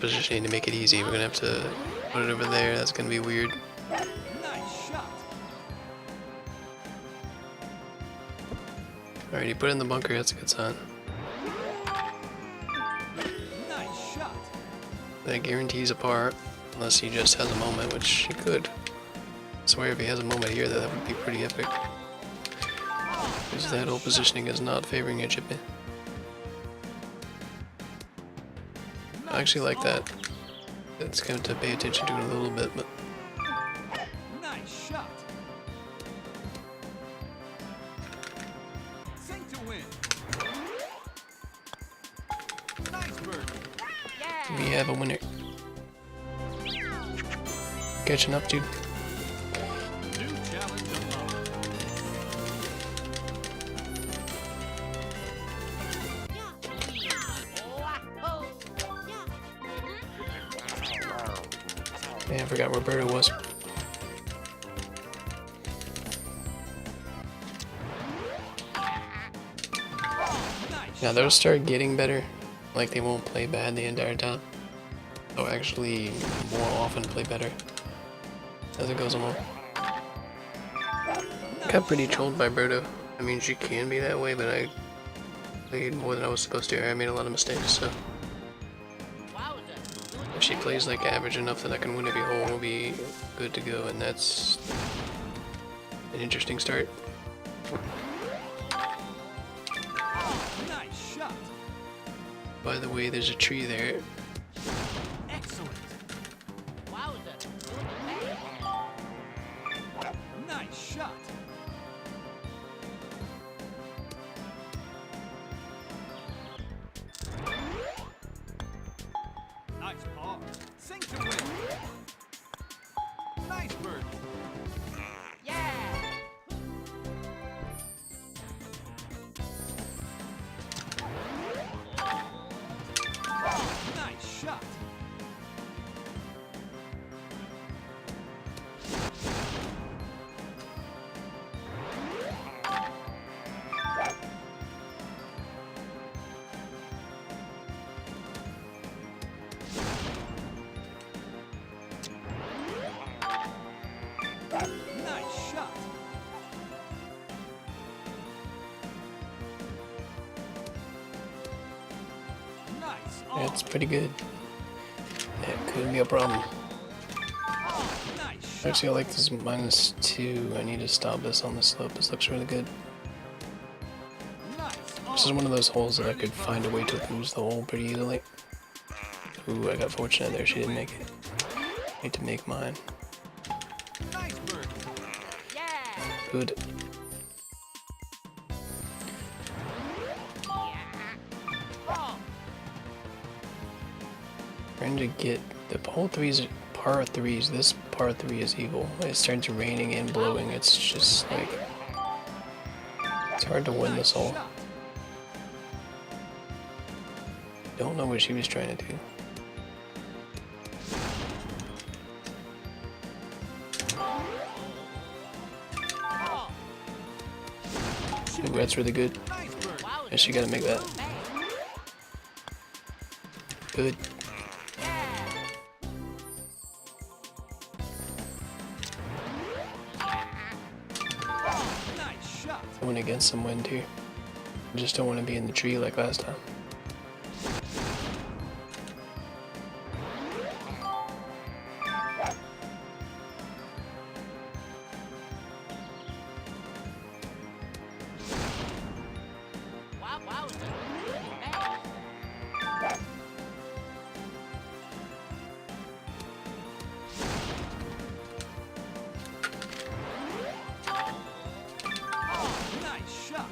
positioning to make it easy. We're gonna have to put it over there. That's gonna be weird. Nice shot. Alright, you put it in the bunker. That's a good sign. Nice shot. That guarantees a par, unless he just has a moment, which he could. I swear if he has a moment here, that would be pretty epic. Because that whole positioning is not favoring a chip in. I actually like that. It's going to pay attention to it a little bit, but Nice shot. Sink to win. Nice birdie. Yeah. we have a winner. Catching up, dude. New challenge unlocked. Wahoo. Yeah, I forgot where Berto was. Nice. Now they'll start getting better. Like they won't play bad the entire time. They'll actually more often play better as it goes along. Got pretty trolled by Berto. I mean, she can be that way, but I played more than I was supposed to. I made a lot of mistakes, so Wowza. if she plays like average enough that I can win every hole, we'll be good to go, and that's an interesting start. By the way, there's a tree there. Excellent. Wowza. You did bad. Nice shot. Nice par. Sink to win. Nice birdie. Yeah. Nice shot. Nice shot. Nice on. It's pretty good. That couldn't be a problem. Nice shot. Actually, I like this -2. I need to stop this on the slope. This looks really good. Nice This is on. one of those holes that I could find a way to lose the hole pretty easily. Ooh, I got fortunate there. She didn't make it. Need to make mine. Nice birdie. Yeah. Good. Oh. Trying to get the hole threes, par threes. This par 3 is evil. It starts raining and blowing. It's just like it's hard to win this hole. Shot. Don't know what she was trying to do. Oh. Ooh, that's really good. Nice birdie. Wowza. Yeah, she gotta make that. Bad. Good. Yeah. Nice shot. I went against some wind here. I just don't want to be in the tree like last time. Wowza. You did bad. Nice shot.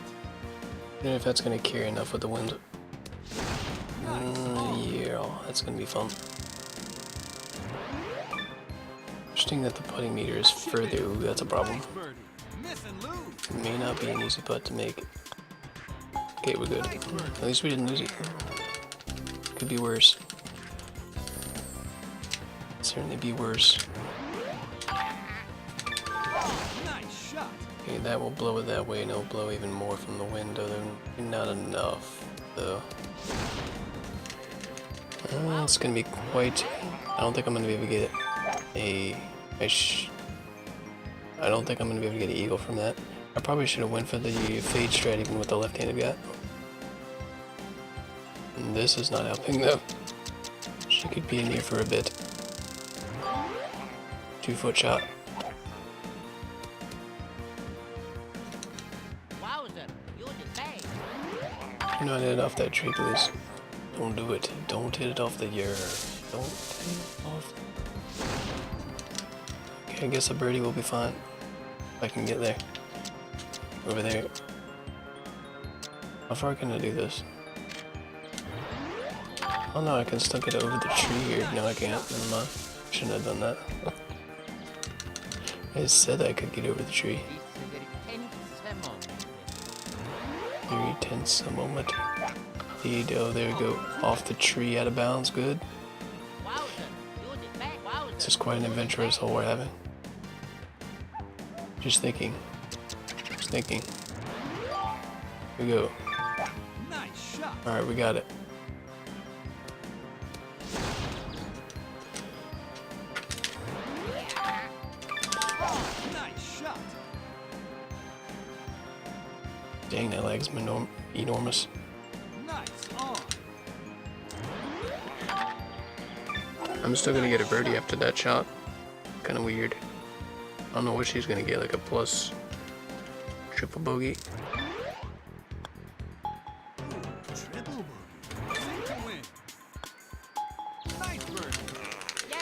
I don't know if that's gonna carry enough with the wind. Yeah, that's gonna be fun. Interesting that the putting meter is further. Ooh, that's a problem. Nice birdie. Miss and lose. It may not be an easy putt to make. Okay, we're good. At least we didn't lose it. Could be worse. Certainly be worse. Nice shot. Okay, that will blow it that way, and it'll blow even more from the wind, other than not enough, though. It's gonna be quite. I don't think I'm gonna be able to get I don't think I'm gonna be able to get an eagle from that. I probably should have went for the fade strat even with the left-handed guy. And this is not helping though. She could be in here for a bit. 2-foot shot. Wowza. You did bad. Do not hit it off that tree, please. Don't do it. Don't hit it off the year. Don't hit it off. Okay, I guess a birdie will be fine. If I can get there. Over there. How far can I do this? Oh no, I can still get over the tree here. No, I can't. Never mind. Shouldn't have done that. I said I could get over the tree. Very tense a moment. Lead, oh, there we go. Off the tree, out of bounds. Good. Wowza. You did bad. Wowza. This is quite an adventurous hole we're having. Just thinking. Just thinking. Here we go. Nice shot. Alright, we got it. Nice shot. Dang, that lag's enormous. Nice on. I'm still gonna get a birdie after that shot. Kinda weird. I don't know what she's gonna get, like a plus triple bogey. Triple bogey. Sink to win. Nice birdie. Yeah.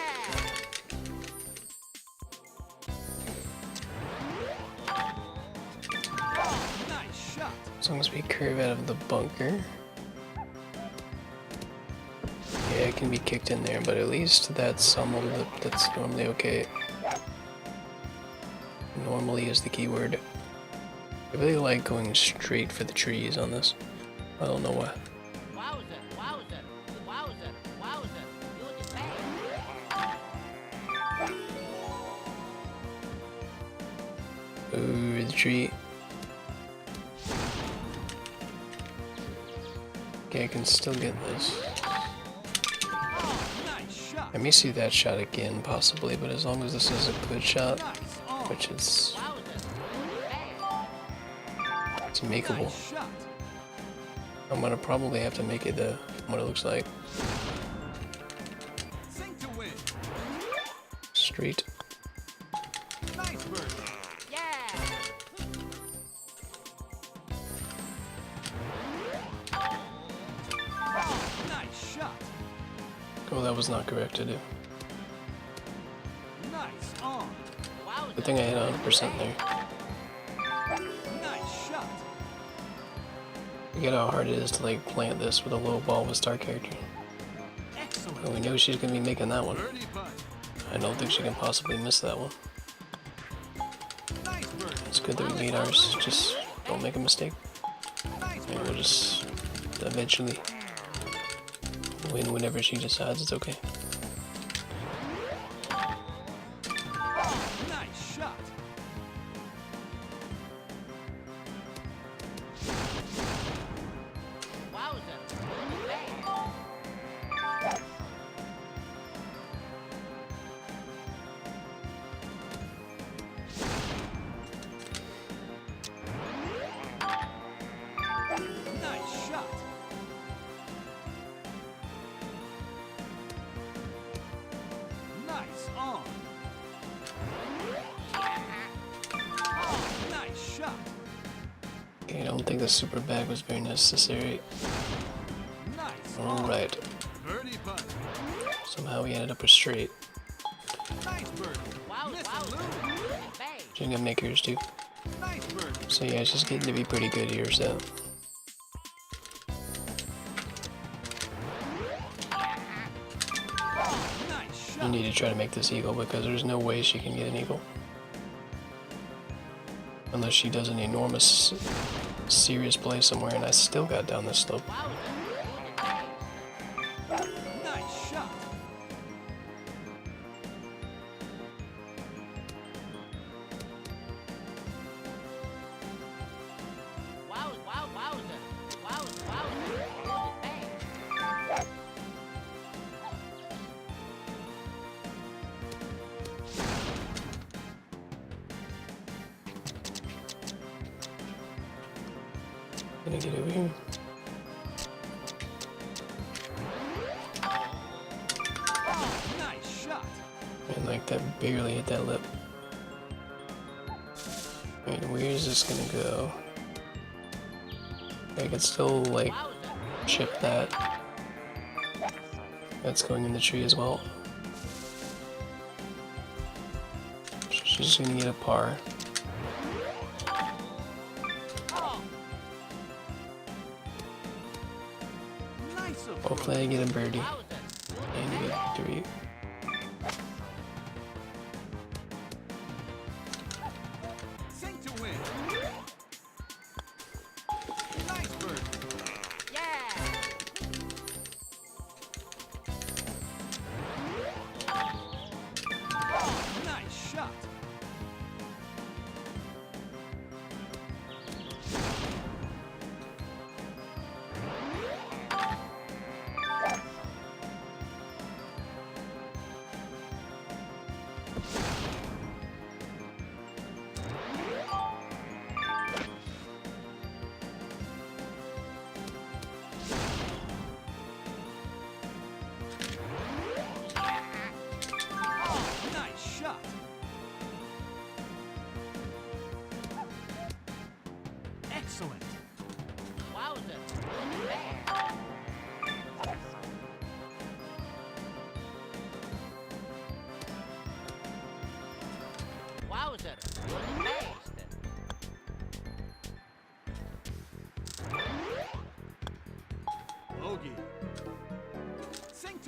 Nice shot. As long as we curve out of the bunker. Yeah, it can be kicked in there, but at least that's that's normally okay. Normally is the key word. I really like going straight for the trees on this. I don't know why. Wowzer, wowzer, wowzer, wowzer. Look at that. Over the tree. Okay, I can still get this. Nice shot. I may see that shot again, possibly, but as long as this is a good shot, Nice on. which is Wowzer, look at that. it's makeable, Nice shot. I'm gonna probably have to make it what it looks like. Sink to win. Straight. Nice birdie. Yeah. Nice shot. Oh, that was not correct to do. Nice on. Wowzer. Good thing I hit 100% there. Nice shot. You get how hard it is to like plant this with a low ball with star character. Excellent. And we know she's gonna be making that one. Birdie putt. I don't think she can possibly miss that one. Nice birdie. It's good that we made ours. Just don't make a mistake. Nice And we'll birdie. just eventually win whenever she decides it's okay. Nice shot. Wowzer, look at that. Nice shot. Nice on. Nice shot. Okay, I don't think the super bag was very necessary. Nice on. Alright, Birdie putt. somehow we ended up with straight. Nice birdie. Wow, Miss wow, and lose. look at that. Jenga makers too. Nice birdie. So yeah, it's just getting to be pretty good here, so. Nice You shot. need to try to make this eagle because there's no way she can get an eagle. Unless she does an enormous, serious play somewhere, and I still got down this slope. Wowzer, look at that. Nice shot. Wow, wow, wowzer. Wow, wowzer. Look at that. Gonna get over here. Nice shot. And like that barely hit that lip. And where is this gonna go? I can still like Wowzer. chip that. That's going in the tree as well. She's gonna get a par. Oh, Nice approach. Hopefully I get a birdie wowzer. Look and a at that. victory. Sink to win. Nice birdie. Yeah. Nice shot. Nice shot. Excellent. Wowzer. Look at that.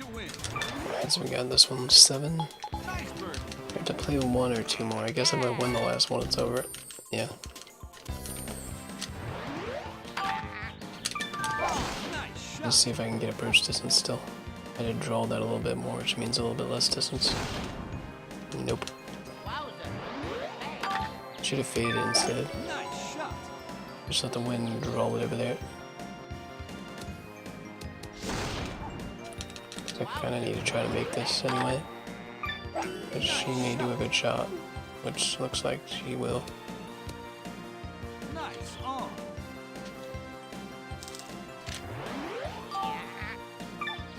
to win. Alright, so we got this one 7. Nice bird. We have to play 1 or 2 more. I guess if I win the last one, it's over. Yeah. Nice shot. Let's see if I can get approach distance still. I had to draw that a little bit more, which means a little bit less distance. Nope. Should have faded instead. Nice shot. Just let the wind draw it over there. I kind of need to try to make this anyway. But she may do a good shot, which looks like she will. Nice on.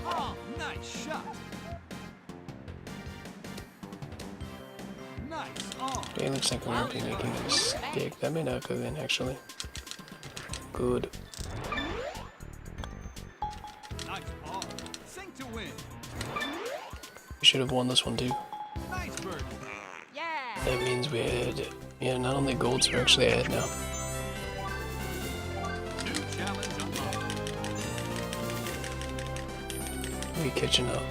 Oh, nice shot. Nice on. Okay, looks like I might be making a mistake. That may not go in actually. Good. Nice ball. Sink to win. We should have won this one too. Nice bird. Yeah. That means we had, yeah, not only golds, we're actually ahead now. New challenge unlocked. We catching up.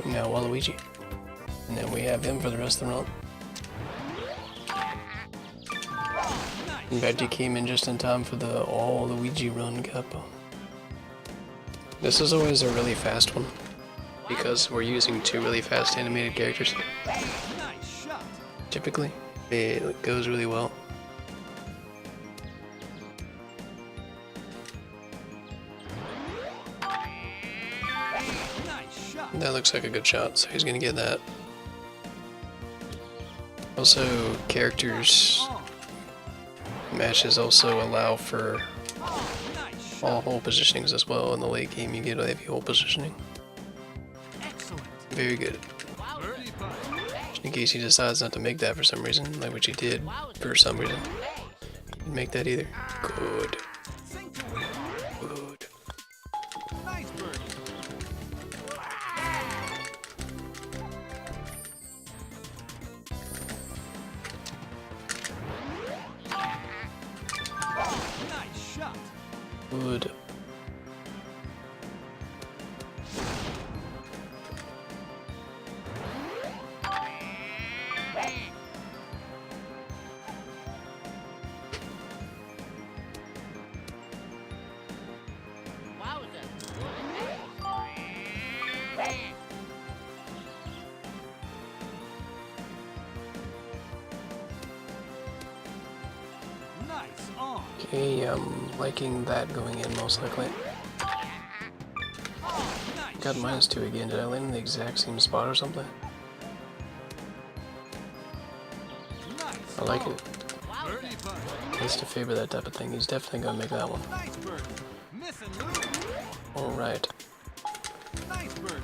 Now Waluigi. And then we have him for the rest of the run. In fact, he came in just in time for the all Luigi run capo. This is always a really fast one because we're using 2 really fast animated characters. Nice shot. Typically, it goes really well. Nice shot. That looks like a good shot, so he's gonna get that. Also, characters On. matches also allow for Oh, nice shot. all hole positionings as well. In the late game, you get heavy hole positioning. Excellent. Very good. Birdie putt. Just in case he decides not to make that for some reason, like which he did for some reason. He didn't make that either. Good. Sink to win. Good. Nice bird. Nice shot. Good. Nice on. Okay, I'm liking that going in most likely. Oh, nice Got shot. -2 again. Did I land in the exact same spot or something? Nice I like on. it. Birdie putt. Has to favor that type of thing. He's definitely gonna make that one. Nice bird. Miss and lose. Alright. Nice bird.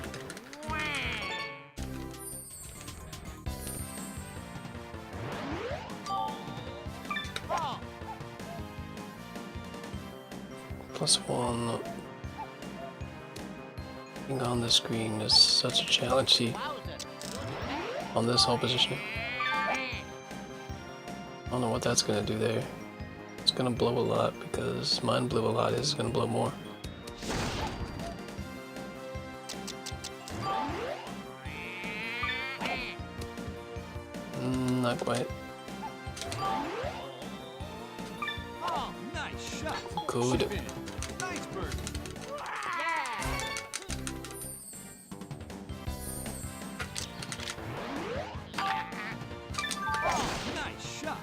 +1. Being on the screen is such a challenge. See, on this whole positioning. I don't know what that's gonna do there. It's gonna blow a lot because mine blew a lot. It's gonna blow more. Not quite. Oh, nice shot. Good. Chip in. Nice bird. Oh, nice shot.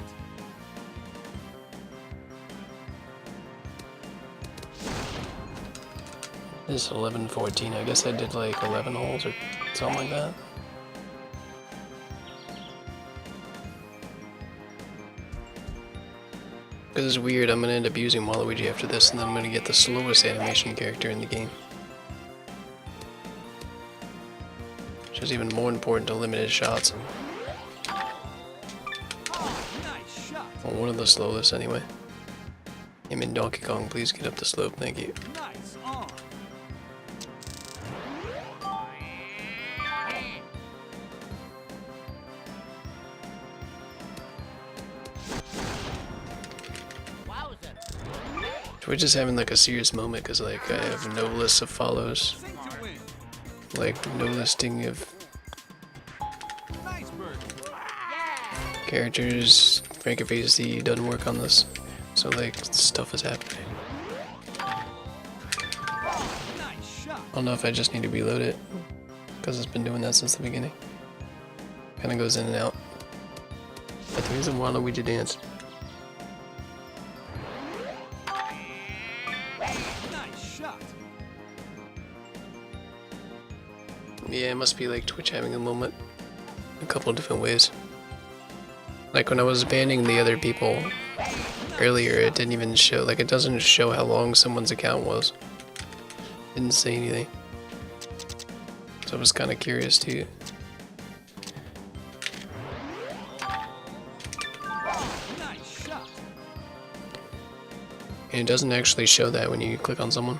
This is 11-14. I guess I did like 11 holes or something like that. Because it's weird, I'm going to end up using Waluigi after this, and then I'm going to get the slowest animation character in the game. Which is even more important to limit his shots. Oh, nice shot. Well, one of the slowest anyway. Him and Donkey Kong, please get up the slope, thank you. Nice on. Twitch is having like a serious moment because like I have no list of follows, Sink to win. like no listing of Nice birdie. characters. Frankie Fantasy doesn't work on this, so like stuff is happening. Nice shot. I don't know if I just need to reload it because it's been doing that since the beginning. Kind of goes in and out. But the reason Waluigi danced. Nice shot. Yeah, it must be like Twitch having a moment a couple of different ways. Like when I was banning the other people earlier, it didn't even show, like it doesn't show how long someone's account was. Didn't say anything. So I was kind of curious too. Nice shot. And it doesn't actually show that when you click on someone.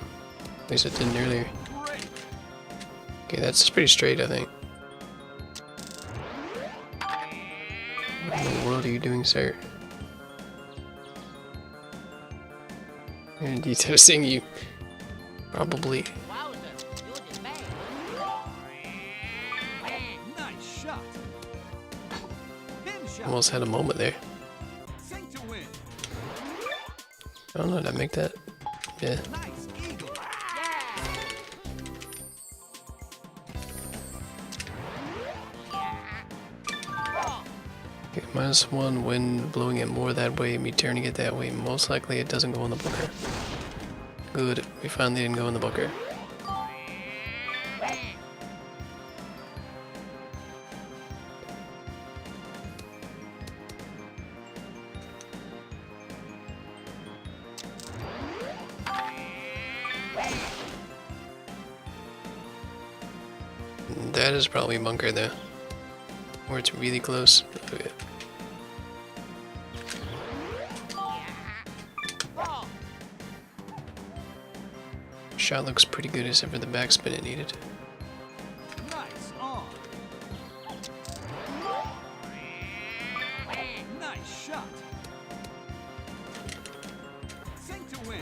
At least it didn't earlier. Great. Okay, that's pretty straight, I think. What in the world are you doing, sir? And detosting you. Probably. Wowzer, you did bad. Nice shot. Pin shot. Almost had a moment there. Sink to win. I don't know, did I make that? Yeah. Nice eagle. Okay, -1 when blowing it more that way, me turning it that way. Most likely it doesn't go in the bunker. Good, we finally didn't go in the bunker. That is probably a bunker though. Or it's really close. Okay. Shot looks pretty good except for the backspin it needed. Nice on. Nice shot. Sink to win.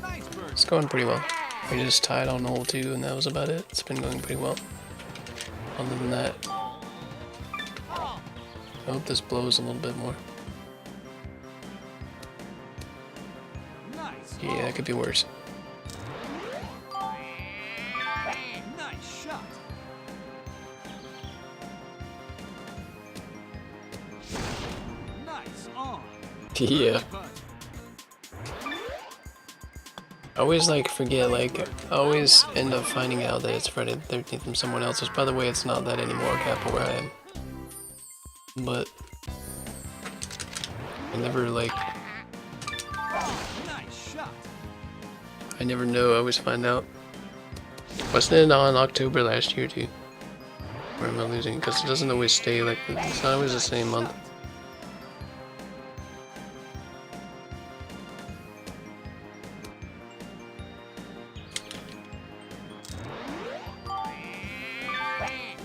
Nice bird. It's going pretty well. We just tied on hole 2 and that was about it. It's been going pretty well. Other than that, I hope this blows a little bit more. Nice. Yeah, that could be worse. Nice shot. Nice on. Yeah. Putt. I always like forget, like, I always end up finding out that it's Friday the 13th from someone else's. By the way, it's not that anymore, Kappa, where I am. But I never, like, Nice shot. I never know, I always find out. Wasn't it on October last year, too? Or am I losing? Because it doesn't always stay, like, it's not always the same month.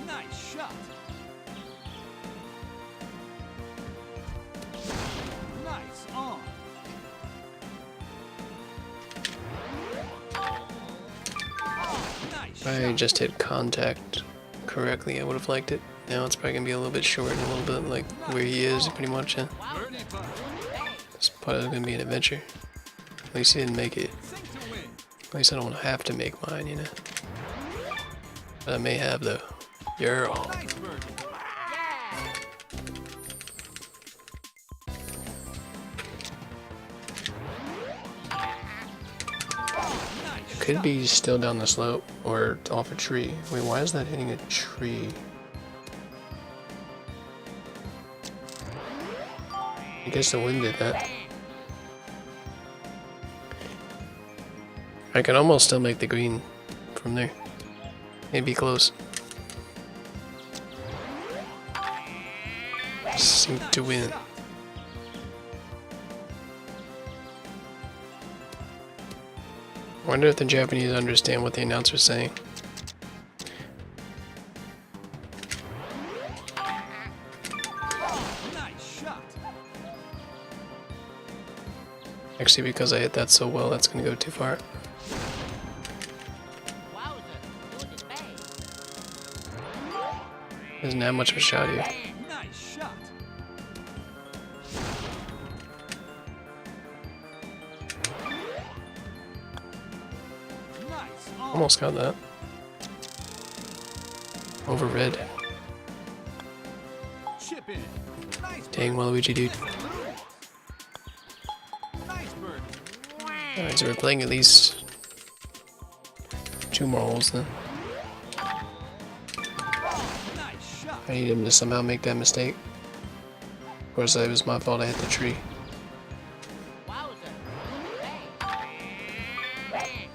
Nice shot. Nice on. Nice If I just hit contact correctly, I would have liked it. Now it's probably gonna be a little bit short and a little bit like where he is, pretty much. Yeah. birdie putt. This probably gonna be an adventure. At least he didn't make it. Sink to win. At least I don't have to make mine, you know. But I may have though. You're all. Nice birdie. Nice Could shot. be still down the slope or off a tree. Wait, why is that hitting a tree? I guess the wind did that. I can almost still make the green from there. Maybe close. Sink to win. Shot. I wonder if the Japanese understand what the announcer's saying. Nice shot. Actually, because I hit that so well, that's gonna go too far. Wowzer, good as bay. Isn't that much of a shot here. Nice shot. Nice on. Almost got that. Over red. Chip in. Nice Dang, Waluigi, dude. Nice bird. Alright, so we're playing at least 2 more holes then. Nice shot. I need him to somehow make that mistake. Of course, it was my fault I hit the tree. Wowzer, good as bay.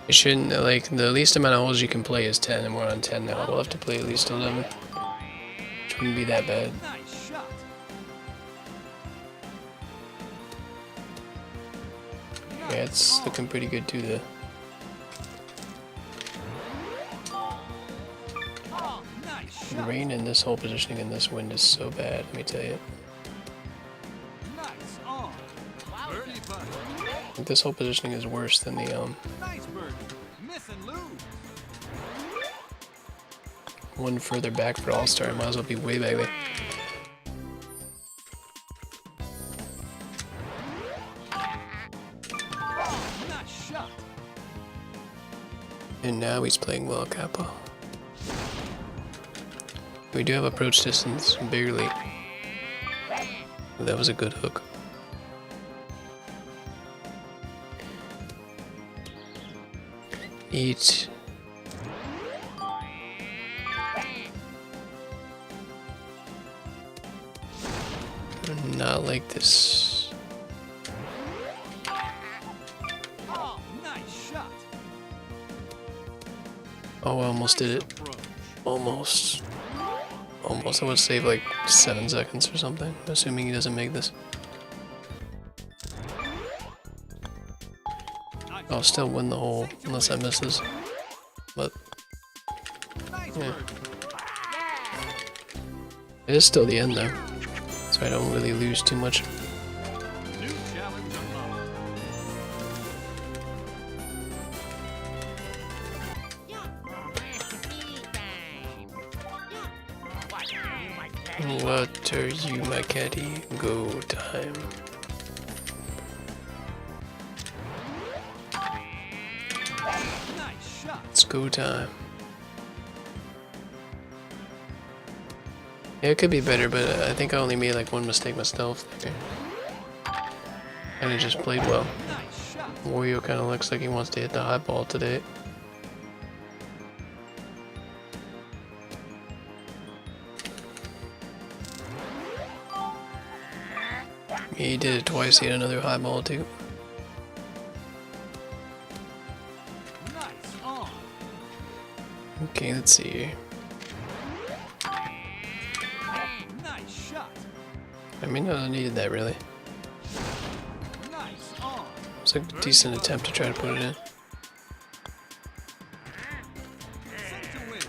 It shouldn't, like, the least amount of holes you can play is 10, and we're on 10 now. We'll have to play at least 11. Which wouldn't be that bad. Nice shot. Yeah, it's looking pretty good too, though. Oh, nice The shot. rain in this whole positioning in this wind is so bad, let me tell you. Nice on. Birdie putt. I think this whole positioning is worse than the, Nice bird. Miss and lose. one further back for All-Star. Might as well be way back there. Nice shot. And now he's playing well, Kappa. We do have approach distance, barely. That was a good hook. Eat. Not like this. Oh, nice shot. Oh, I almost did it. Approach. Almost. Almost. I would save like 7 seconds or something, assuming he doesn't make this. I'll still win the hole unless I miss this. But Nice yeah. bird. It is still the end though, so I don't really lose too much. New challenge unlocked. What are you, my caddy? Go time. Nice shot. It's go time. Yeah, it could be better, but I think I only made like 1 mistake myself there. And it just played well. Nice shot. Wario kind of looks like he wants to hit the high ball today. He did it twice, he had another high ball too. Nice on. Okay, let's see here. Nice shot. I mean, I needed that really. Nice on. It's a decent attempt to try to put it in. Set to win.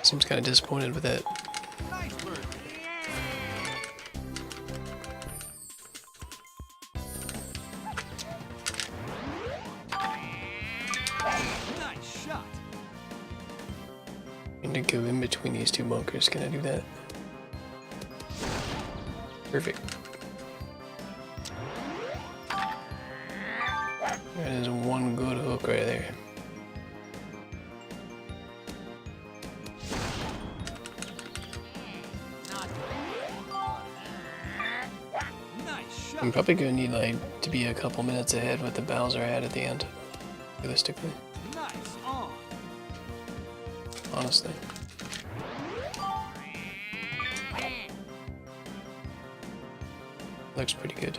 Seems kind of disappointed with that. Nice bird. Nice shot. And to go in between these 2 bunkers, can I do that? Perfect. That is 1 good hook right there. Nice shot. I'm probably gonna need like to be a couple minutes ahead with the Bowser ad at the end. Realistically, Nice on. honestly. Looks pretty good.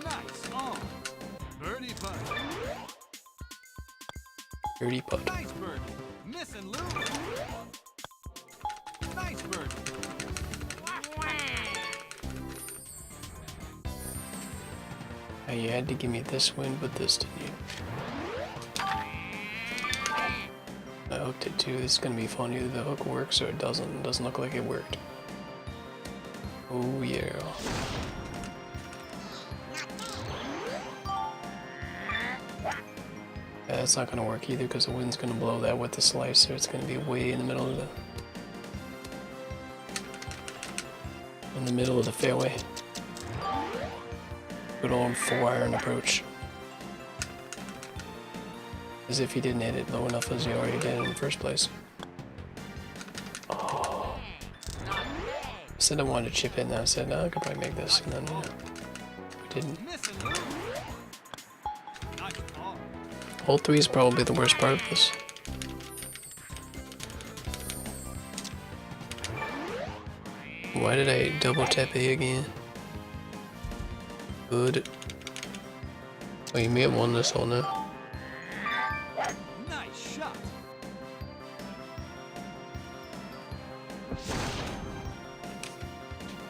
Nice on. Birdie putt. Birdie putt. Nice bird. Miss and lose. Nice bird. Now you had to give me this win with this, didn't you? I hooked it too. This is gonna be fun. Either the hook works or it doesn't. It doesn't look like it worked. Oh yeah. Yeah, that's not gonna work either because the wind's gonna blow that with the slicer. It's gonna be way in the middle of the fairway. Good old 4-iron approach. As if he didn't hit it low enough as he already did in the first place. Oh. I said I wanted to chip in, and I said, no, I could probably make this, and then, we didn't. Miss and lose. Nice ball. Hole 3 is probably the worst part of this. Why did I double tap A again? Good. Oh, you may have won this hole now. Nice shot.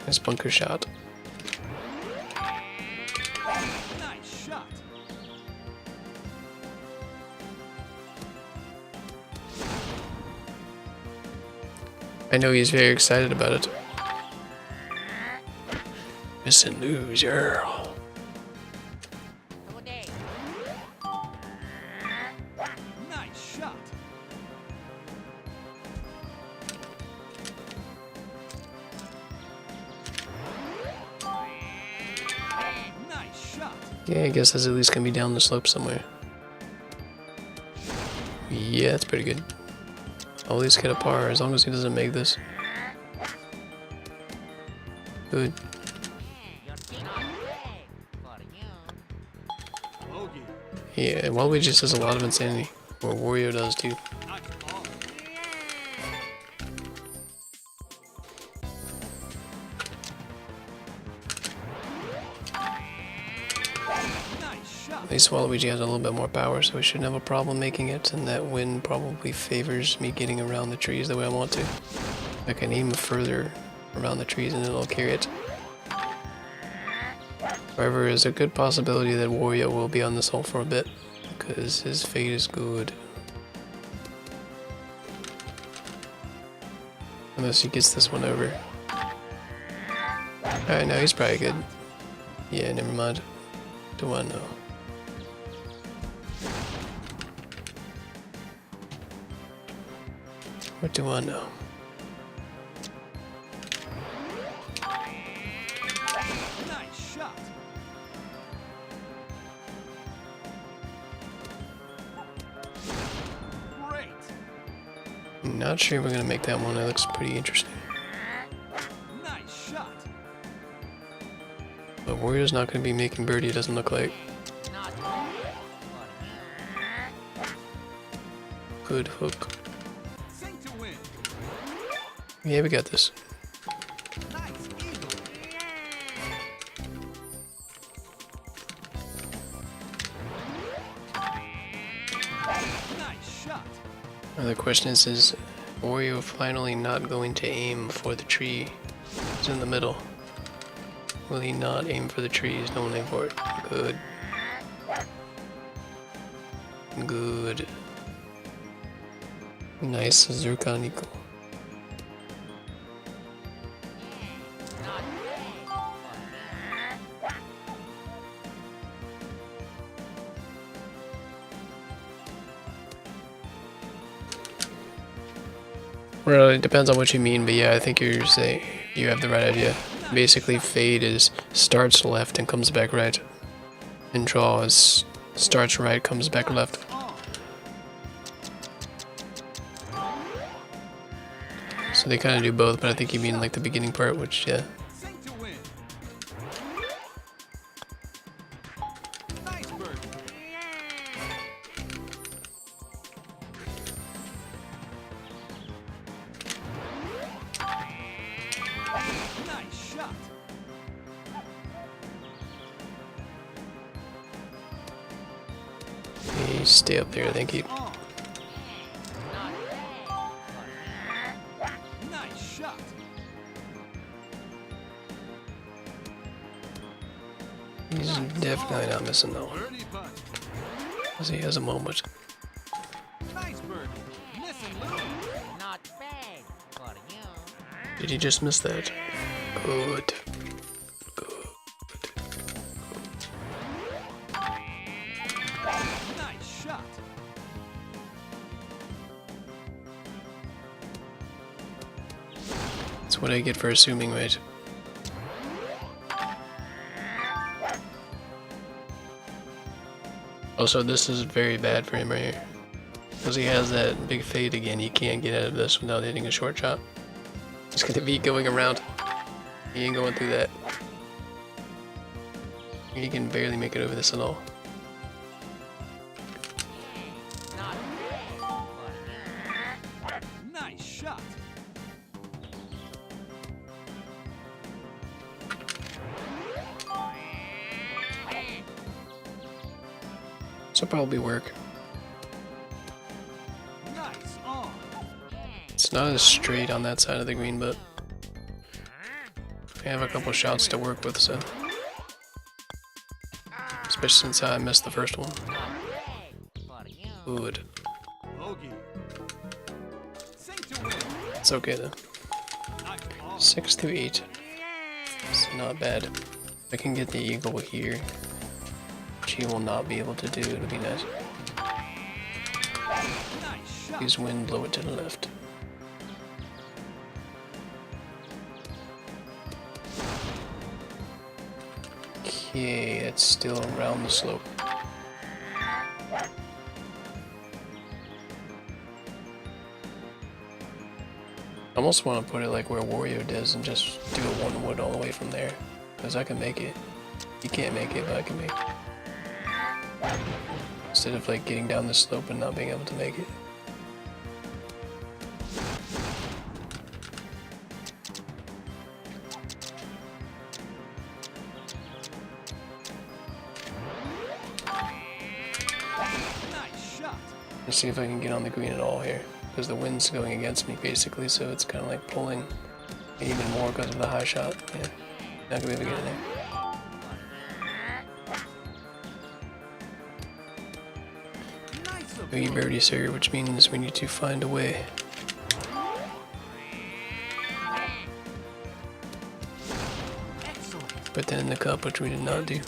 Nice bunker shot. Nice shot. I know he's very excited about it. Miss and lose, yeah. Today. Nice shot. Nice shot. Yeah, I guess that's at least gonna be down the slope somewhere. Yeah, that's pretty good. I'll at least get a par as long as he doesn't make this. Good. Your team not bad for you. Bogey. Yeah, Waluigi just has a lot of insanity. Or Wario does too. Nice ball. Nice shot. At least Waluigi has a little bit more power, so we shouldn't have a problem making it, and that wind probably favors me getting around the trees the way I want to. I can aim further around the trees and it'll carry it. However, there's a good possibility that Wario will be on this hole for a bit, because his fate is good. Unless he gets this one over. Alright, now he's probably good. Yeah, never mind. Do I know? What do I know? Nice shot. Great. Not sure we're gonna make that one. That looks pretty interesting. Nice shot. But Wario's not gonna be making birdie, it doesn't look like. Not bad for you. Good hook. Sink to win. Yeah, we got this. Nice eagle. Nice shot. Now the question is Wario finally not going to aim for the tree? It's in the middle. Will he not aim for the trees? Don't aim for it. Good. Good. Nice Zircon Eagle. Not bad for you. Well, it depends on what you mean, but yeah, I think you're saying you have the right idea. Basically, fade is starts left and comes back right, and draw is starts right, comes back left. So they kind of do both, but I think you mean like the beginning part, which yeah. Sink to win. Nice bird. Nice shot. Hey, stay up there, thank you. On. Not bad for you. Nice shot. He's definitely not missing that one, Birdie putt. because he has a moment. Nice bird. Miss and lose. Not bad for you. Did he just miss that? Good. Nice shot. That's what I get for assuming, right? Also, this is very bad for him right here. Because he has that big fade again, he can't get out of this without hitting a short shot. He's gonna be going around. He ain't going through that. He can barely make it over this at all. Nice shot. This will probably work. Nice on. It's not as straight on that side of the green, but I have a couple shots to work with, so. Especially since I missed the first one. Good. Bogey. Sink to win. It's okay though. Nice ball. 6 to 8. It's not bad. I can get the eagle here, which he will not be able to do. It'll be nice. Nice shot. Use wind, blow it to the left. Okay, it's still around the slope. I almost want to put it like where Wario does and just do a one wood all the way from there. Because I can make it. You can't make it, but I can make it. Instead of like getting down the slope and not being able to make it. Nice shot. Let's see if I can get on the green at all here. Because the wind's going against me basically, so it's kind of like pulling me even more because of the high shot. Yeah, not gonna be able to get in there. Nice Boogie birdie, sir, which means we need to find a way. excellent. Put that in the cup, which we did not do.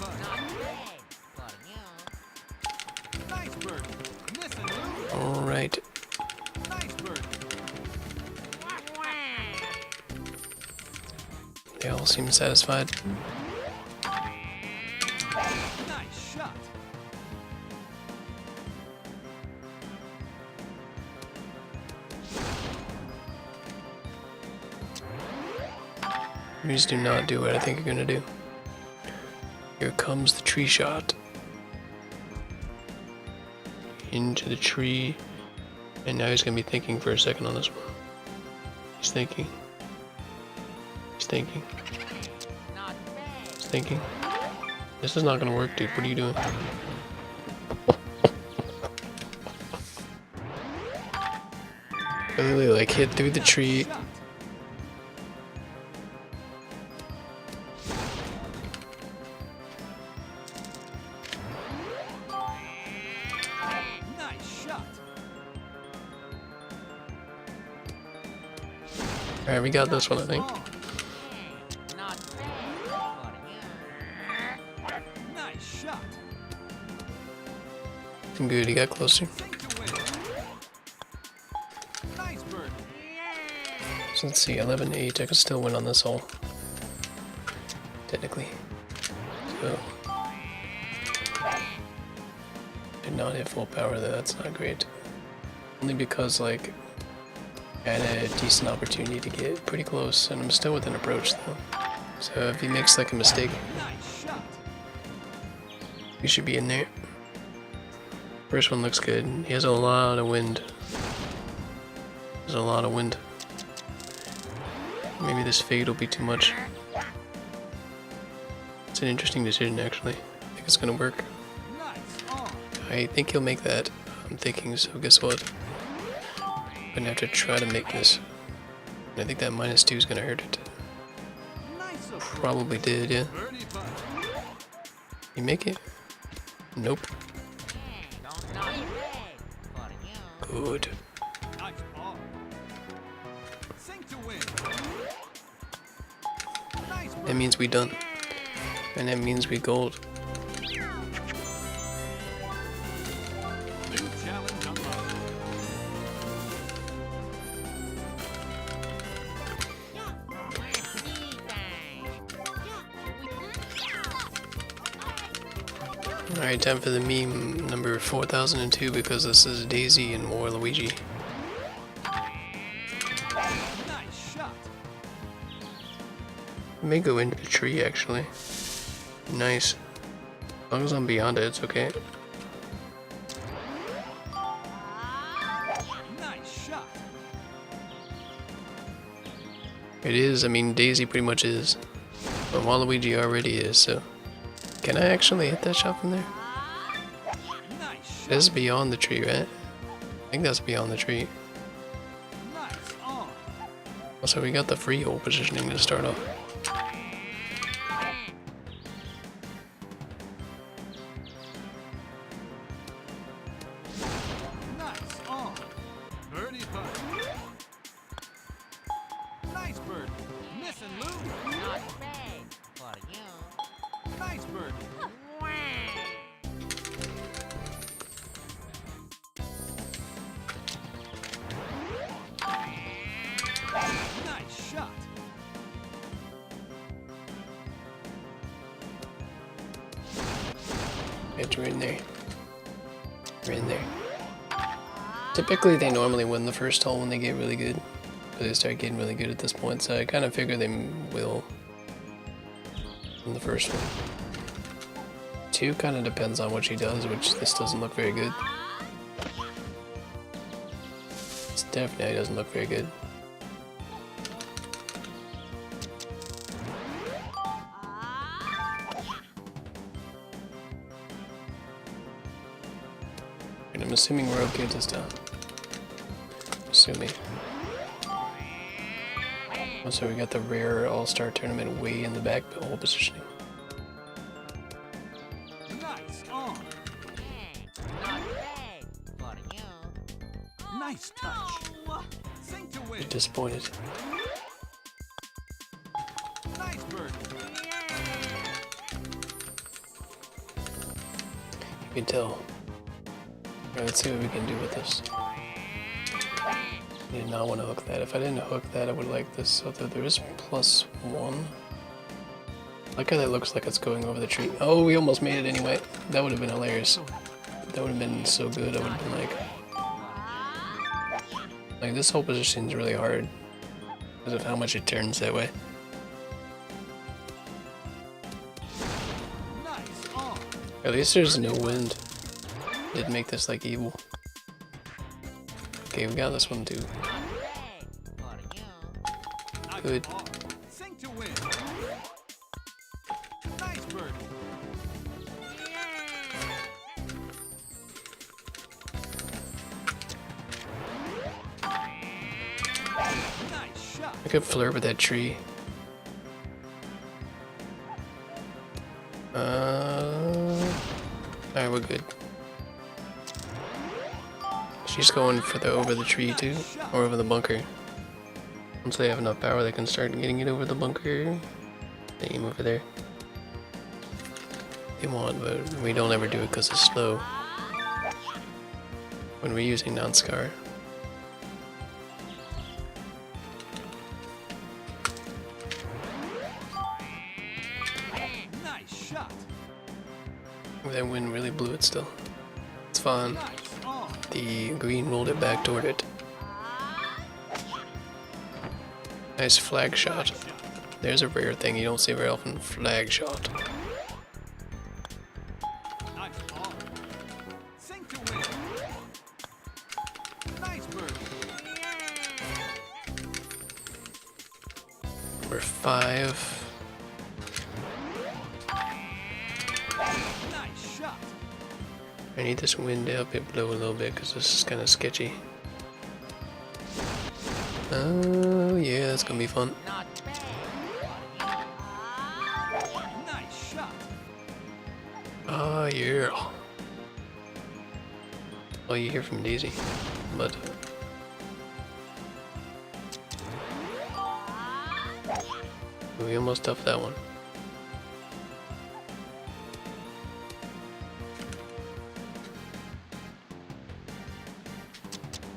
Nice birdie. Miss and lose. Alright. Nice birdie. They all seem satisfied. Nice shot. Please do not do what I think you're gonna do. Here comes the tree shot. Into the tree. And now he's gonna be thinking for a second on this one. He's thinking. He's thinking. He's thinking. This is not gonna work, dude. What are you doing? I literally like hit through the tree. Shot. Nice shot. Alright, we got this one, I think. Nice shot. Good, he got closer. Sink to win. Nice birdie. So let's see, 11-8. I could still win on this hole. Technically. So. Did not hit full power though, that's not great. Only because, like, I had a decent opportunity to get pretty close, and I'm still within approach though. So if he makes like a mistake, Nice shot. we should be in there. First one looks good. He has a lot of wind. There's a lot of wind. Maybe this fade will be too much. It's an interesting decision actually. I think it's gonna work. Nice on. I think he'll make that. I'm thinking, so guess what? I'm gonna have to try to make this. And I think that -2 is gonna hurt it. Nice approach. Probably did, yeah. Birdie putt. You make it? Nope. Good. Nice ball. Sink to win. That means we done. And that means we gold. New challenge unlocked. Alright, time for the meme number 4002 because this is Daisy and Waluigi. Nice shot. I may go into the tree actually. Nice. As long as I'm beyond it, it's okay. Nice shot. It is, I mean, Daisy pretty much is. But Waluigi already is, so. Can I actually hit that shot from there? Nice shot. This is beyond the tree, right? I think that's beyond the tree. Nice on. Also, we got the free hole positioning to start off. Nice on. Birdie putt. Nice bird. Miss and lose. Not bad for you. Nice bird. Nice shot. It's right in there. Right in there. Typically, they normally win the first hole when they get really good. But they start getting really good at this point, so I kind of figure they will in the first one. 2 kind of depends on what she does, which this doesn't look very good. This definitely doesn't look very good. And I'm assuming we're okay this time. Assuming. Also, we got the rare All-Star Tournament way in the back hole positioning. Nice on. Not bad for you. Nice touch. Sink to win. Disappointed. Nice bird. You can tell. Alright, let's see what we can do with this. I did not want to hook that. If I didn't hook that, I would like this. So there is +1. I like how that looks like it's going over the tree. Oh, we almost made it anyway. That would have been hilarious. That would have been so good. I would have been like this whole position is really hard because of how much it turns that way. Nice on. At least there's no wind. Did make this like evil. Okay, we got this one too. Nice Good. ball. Sink to win. Nice bird. Nice shot. I could flirt with that tree. Alright, we're good. She's going for the over the tree too, or over the bunker. Once they have enough power, they can start getting it over the bunker. They aim over there. They want, but we don't ever do it because it's slow. When we're using non-scar. Nice shot. That wind really blew it still. It's fine. Nice on. The green rolled it back toward it. Nice flag shot. There's a rare thing you don't see very often. Flag shot. Nice ball. Sink to win. Nice bird. Number 5. Nice shot. I need this wind to help it blow a little bit because this is kind of sketchy. Oh yeah, that's gonna be fun. Not bad for you. Nice shot. Oh yeah. All you hear from Daisy, but We almost toughed that one.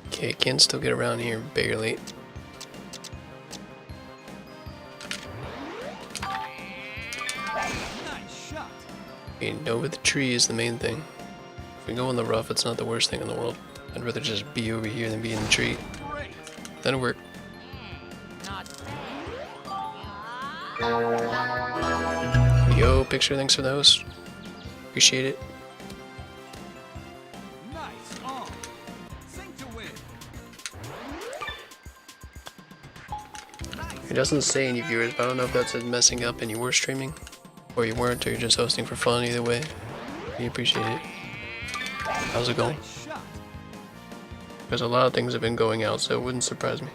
Okay, can still get around here, barely. Nice shot. Getting over the tree is the main thing. If we go in the rough, it's not the worst thing in the world. I'd rather just be over here than be in the tree. Great. That'll work. Not Yo, picture, thanks for the host. Appreciate it. Nice on. Sink to win. Nice. It doesn't say any viewers, but I don't know if that's messing up and you were streaming, or you weren't, or you're just hosting for fun. Either way, we appreciate it. How's it going? Nice shot. Because a lot of things have been going out, so it wouldn't surprise me.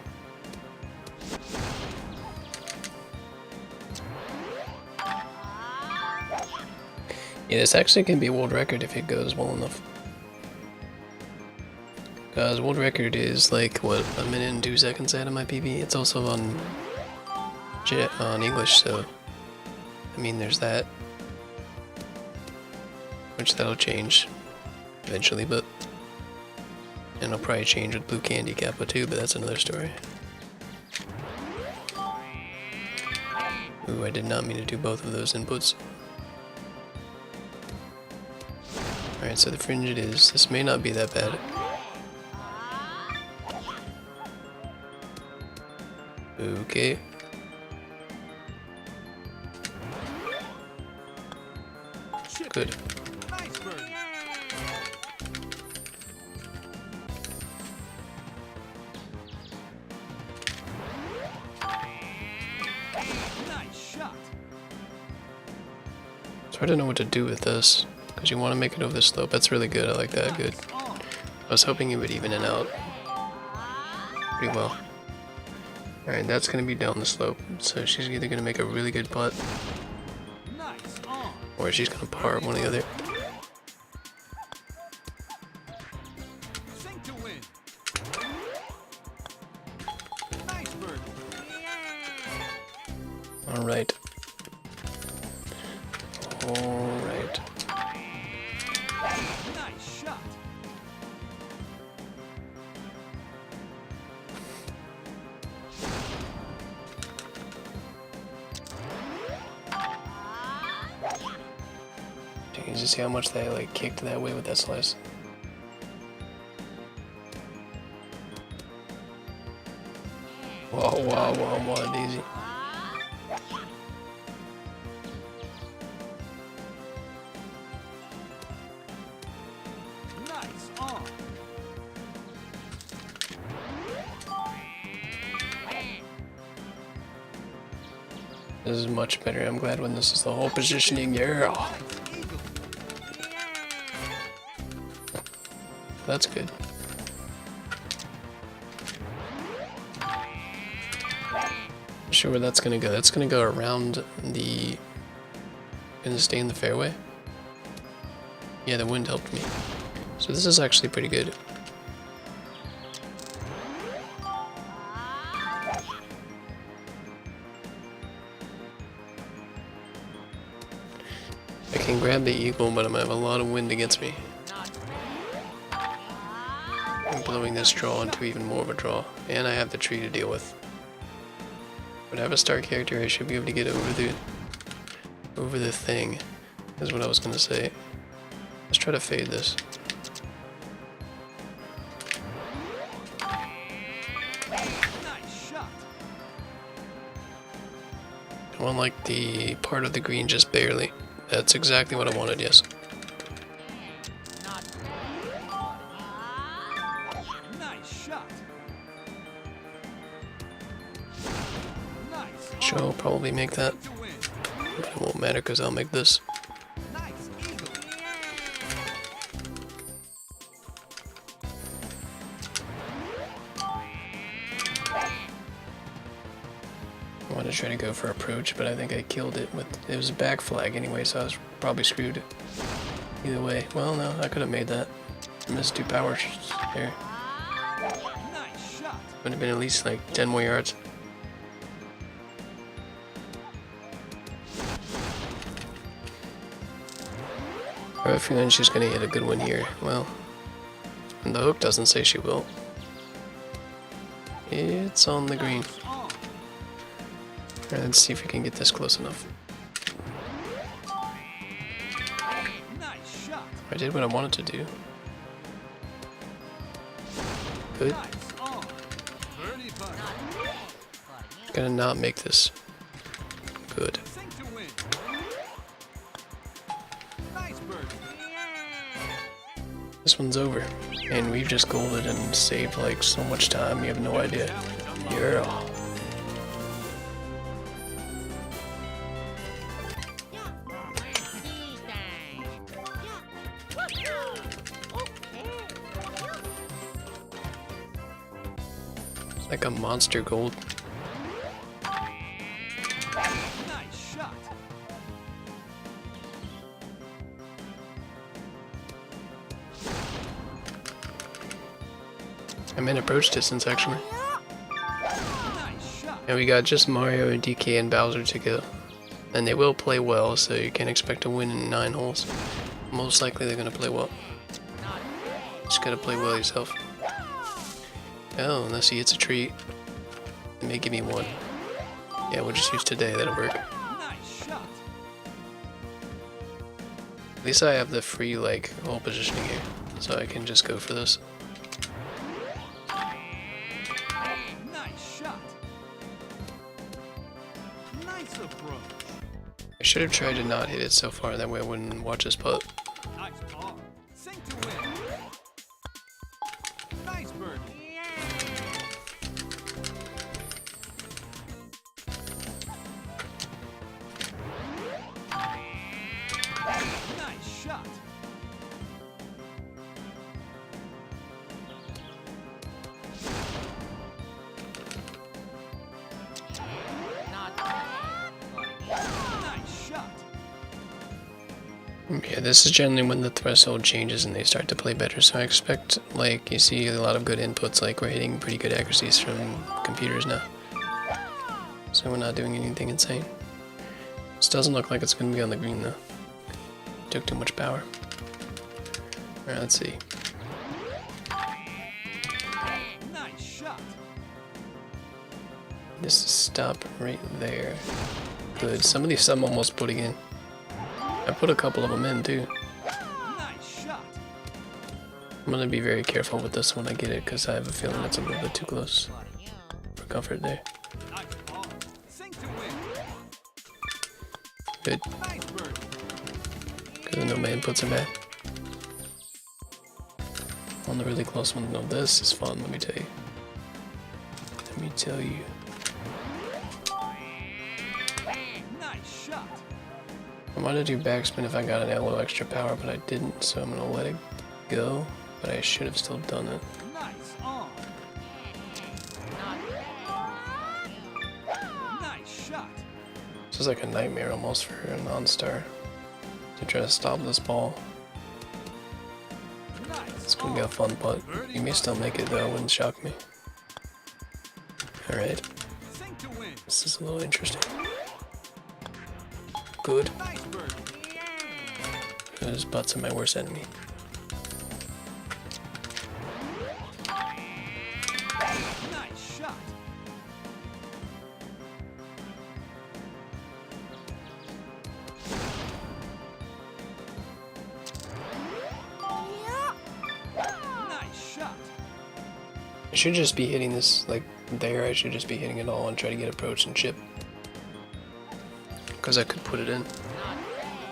Yeah, this actually can be a world record if it goes well enough. Because world record is like, what, 1 minute and 2 seconds out of my PB? It's also on English, so I mean there's that. Which that'll change eventually, but and it'll probably change with Blue Candy Kappa too, but that's another story. Ooh, I did not mean to do both of those inputs. Alright, so the fringe it is. This may not be that bad. Okay. Chip. Good. Nice bird. Nice shot. It's hard to know what to do with this, because you want to make it over the slope. That's really good. I like that. Good. Nice on. I was hoping it would even it out pretty well. Alright, that's going to be down the slope, so she's either going to make a really good putt, Nice on. or she's going to par one or the other. Sink to win. Nice bird. Alright. Alright. Nice shot. You can just see how much they like kicked that way with that slice. Whoa, whoa, whoa, whoa, Daisy. Nice on. This is much better. I'm glad when this is the whole positioning. Yeah. Eagle. That's good. Not sure where that's gonna go. That's gonna go around the. Gonna stay in the fairway. Yeah, the wind helped me. So this is actually pretty good. I can grab the eagle, but I'm gonna have a lot of wind against me. I'm blowing this draw into even more of a draw, and I have the tree to deal with. When I have a star character, I should be able to get over the thing, is what I was gonna say. Let's try to fade this. Nice shot. I want like the part of the green just barely. That's exactly what I wanted, yes. Nice shot. Nice. She'll probably make that, To win. but it won't matter because I'll make this. Nice eagle. I wanted to try to go for approach, but I think I killed it with, it was a back flag anyway, so I was probably screwed. Either way, well no, I could have made that. I missed 2 power shots there. Nice shot. Would have been at least like 10 more yards. I have a feeling she's gonna hit a good one here. Well, and the hook doesn't say she will. It's on the green. On. Alright, let's see if we can get this close enough. Nice shot. I did what I wanted to do. Good. Nice on. Birdie putt. Gonna not make this. Good. Sink to win. Nice birdie. This one's over. And we've just golded and saved like so much time, you have no idea. Yeah. It's like a monster gold. Nice shot. I'm in approach distance actually. Nice shot. And we got just Mario and DK and Bowser to go. And they will play well, so you can expect to win in 9 holes. Most likely they're gonna play well. Just gotta play well yourself. Oh, unless he hits a tree. It may give me one. Yeah, we'll just use today, that'll work. Nice shot. At least I have the free, like, hole positioning here. So I can just go for this. Nice shot. Nice approach. I should have tried to not hit it so far, that way I wouldn't watch this putt. Nice par. Sink to win. Nice birdie. Nice shot. Nice shot. Yeah, this is generally when the threshold changes and they start to play better, so I expect, like, you see a lot of good inputs, like we're hitting pretty good accuracies from computers now. So we're not doing anything insane. This doesn't look like it's going to be on the green though. Took too much power. Alright, let's see. Nice shot. This is stop right there. Good. Some of these I'm almost putting in. I put a couple of them in too. Nice shot. I'm gonna be very careful with this when I get it because I have a feeling it's a little bit too close for comfort there. Nice par. Sink to win. Good. Nice birdie. Because I know my inputs are bad. On the really close one, no, this is fun, let me tell you. Let me tell you. Nice shot. I wanted to do backspin if I got a little extra power, but I didn't, so I'm gonna let it go. But I should have still done it. Nice on. Nice shot. This is like a nightmare almost for a non-star to try to stop this ball. Nice. It's gonna be a fun putt. You may still make it though, it wouldn't shock me. Alright, Sink to win. this is a little interesting. Good. Nice birdie. Those butts are my worst enemy. Nice shot. Nice shot. I should just be hitting this like there, I should just be hitting it all and try to get approach and chip. Because I could put it in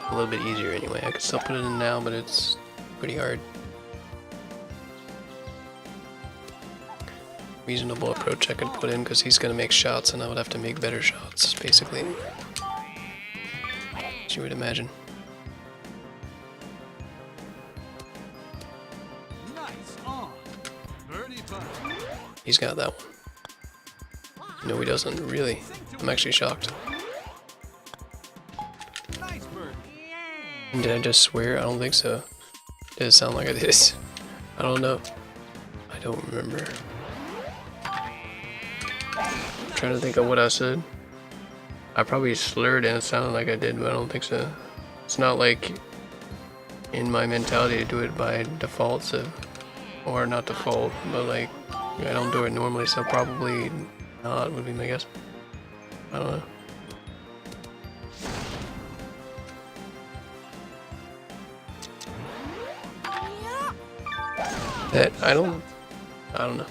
a little bit easier anyway. I could still put it in now, but it's pretty hard. Reasonable approach I could put in because he's going to make shots and I would have to make better shots, basically. As you would imagine. Nice on. Birdie putt. He's got that one. No, he doesn't. Really. I'm actually shocked. Nice birdie. Did I just swear? I don't think so. Did it sound like I did? I don't know. I don't remember. I'm trying to think of what I said. I probably slurred and it sounded like I did, but I don't think so. It's not like in my mentality to do it by default, so, or not default, but like I don't do it normally, so probably not would be my guess. I don't know. That I don't know.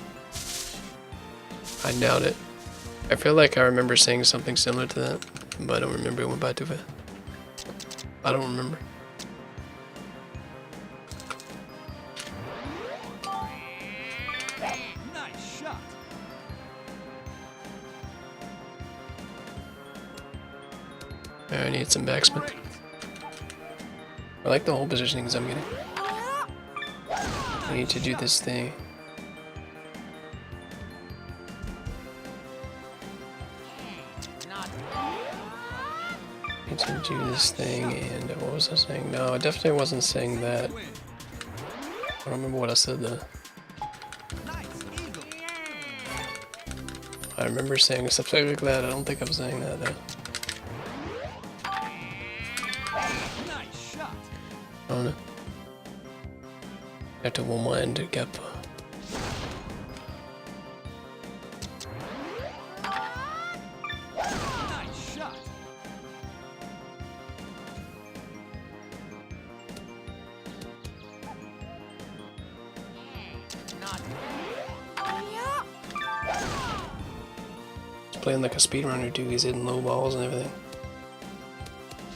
I doubt it. I feel like I remember saying something similar to that, but I don't remember. It went by too fast. I don't remember. Nice shot. I need some backspin. I like the whole positionings I'm getting. I need to do this thing. Not I need to do this thing, and what was I saying? No, I definitely wasn't saying that. I don't remember what I said though. Nice eagle. I remember saying something like that. I don't think I'm saying that though. Nice shot. I don't know. I have to wind it up. Nice shot. not He's playing like a speedrunner too. He's hitting low balls and everything.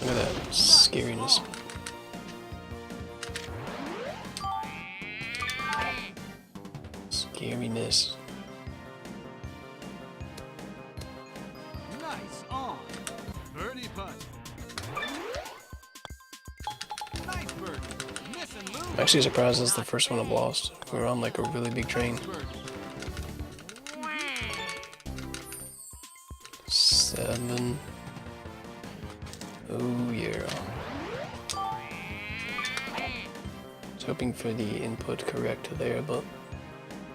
Look at that scariness. Scariness. Nice on. Birdie putt. Nice birdie. Miss and lose. I'm actually surprised this is the first one I've lost. We were on like a really big train. Birdie. 7. Oh yeah. I was hoping for the input correct there, but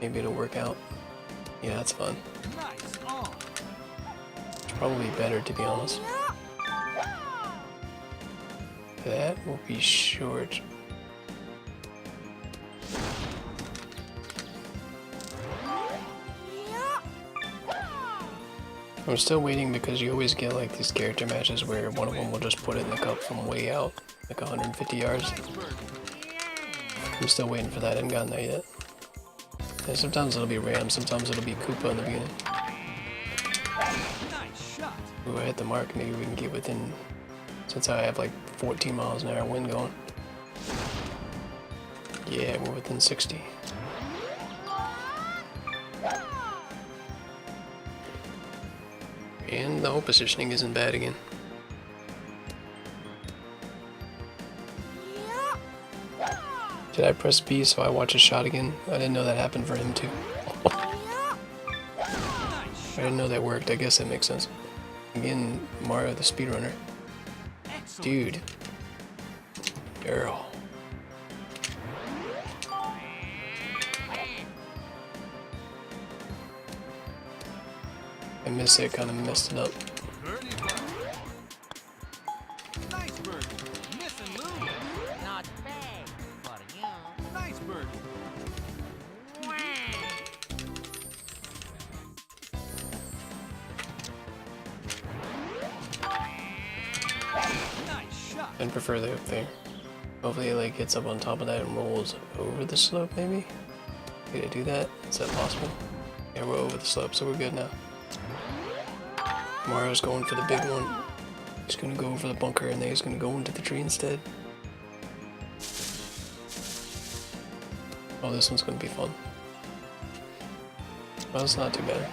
maybe it'll work out. Yeah, that's fun. Nice on. It's probably better, to be honest. That will be short. I'm still waiting because you always get like these character matches where one of them will just put it in the cup from way out, like 150 yards. I'm still waiting for that. I haven't gotten there yet. And sometimes it'll be Ram, sometimes it'll be Koopa in the beginning. Nice shot. Ooh, I hit the mark. Maybe we can get within, since I have like 14 miles an hour wind going. Yeah, we're within 60. And the whole positioning isn't bad again. Did I press B so I watch a shot again? I didn't know that happened for him too. I didn't know that worked. I guess that makes sense. Again, Mario the speedrunner. Excellent. Dude. Girl. I missed it, kind of messed it up. Birdie putt. Nice birdie. Miss and lose. not bad for you. Nice birdie. Nice shot. I'd prefer the up there. Hopefully it like gets up on top of that and rolls over the slope maybe? Did it do that? Is that possible? Yeah, we're over the slope, so we're good now. Mario's going for the big one. He's gonna go over the bunker and then he's gonna go into the tree instead. Oh, this one's gonna be fun. Well, it's not too bad.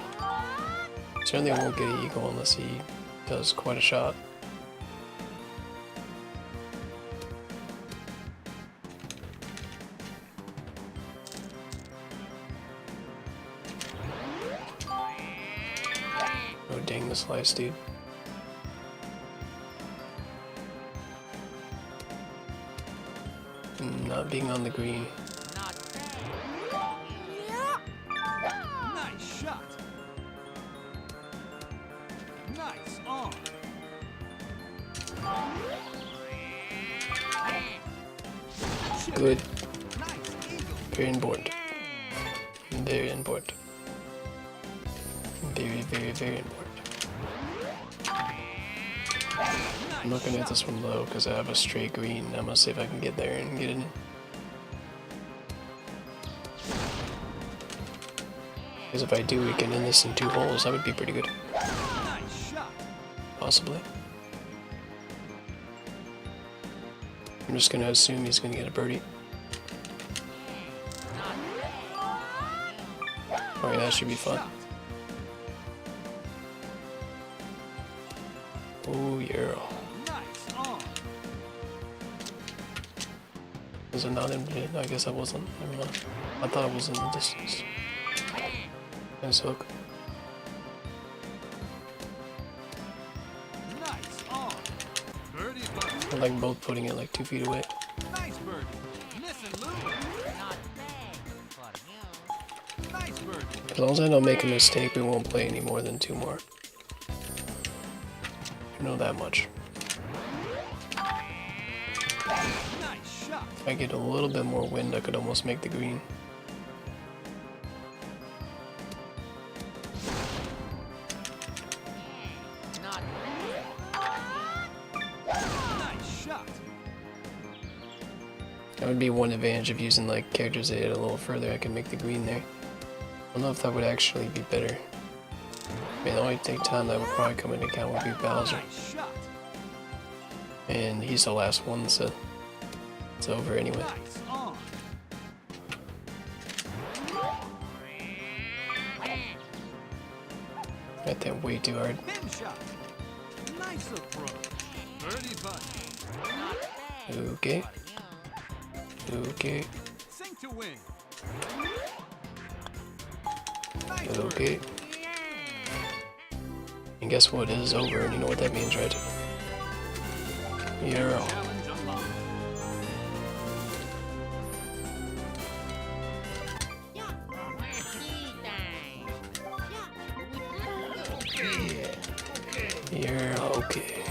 Certainly won't get an eagle unless he does quite a shot. Oh dang the slice, dude. Not being on the green. Not bad. Nice shot. Nice on. Good. Nice eagle. Very important. Very important. Very, very, very important. I'm looking at this one low because I have a straight green. I'm gonna see if I can get there and get it in. Because if I do, we can end this in 2 holes. That would be pretty good. Nice shot. Possibly. I'm just gonna assume he's gonna get a birdie. Alright, that should be fun. Oh yeah. Nice on. Was it not in? I guess I wasn't. Never mind. I thought it was in the distance. Nice hook. Nice on. Birdie birdie. I like both putting it like 2 feet away. Nice birdie. Miss and lose. Not bad for you. Nice birdie. As long as I don't make a mistake, we won't play any more than 2 more. I know that much. Nice shot. If I get a little bit more wind, I could almost make the green. Not Nice shot. That would be one advantage of using like characters that hit a little further. I can make the green there. I don't know if that would actually be better. I mean, the only time that would probably come into account would be Bowser. Nice shot. And he's the last one, so it's over anyway. Nice on. Got that way too hard. Pin shot. Nice approach. Birdie birdie. Okay. Okay. Sink to win. Nice birdie. Okay. And guess what? It is over, and you know what that means, right? Yeah. Challenge unlocked. Yeah, okay.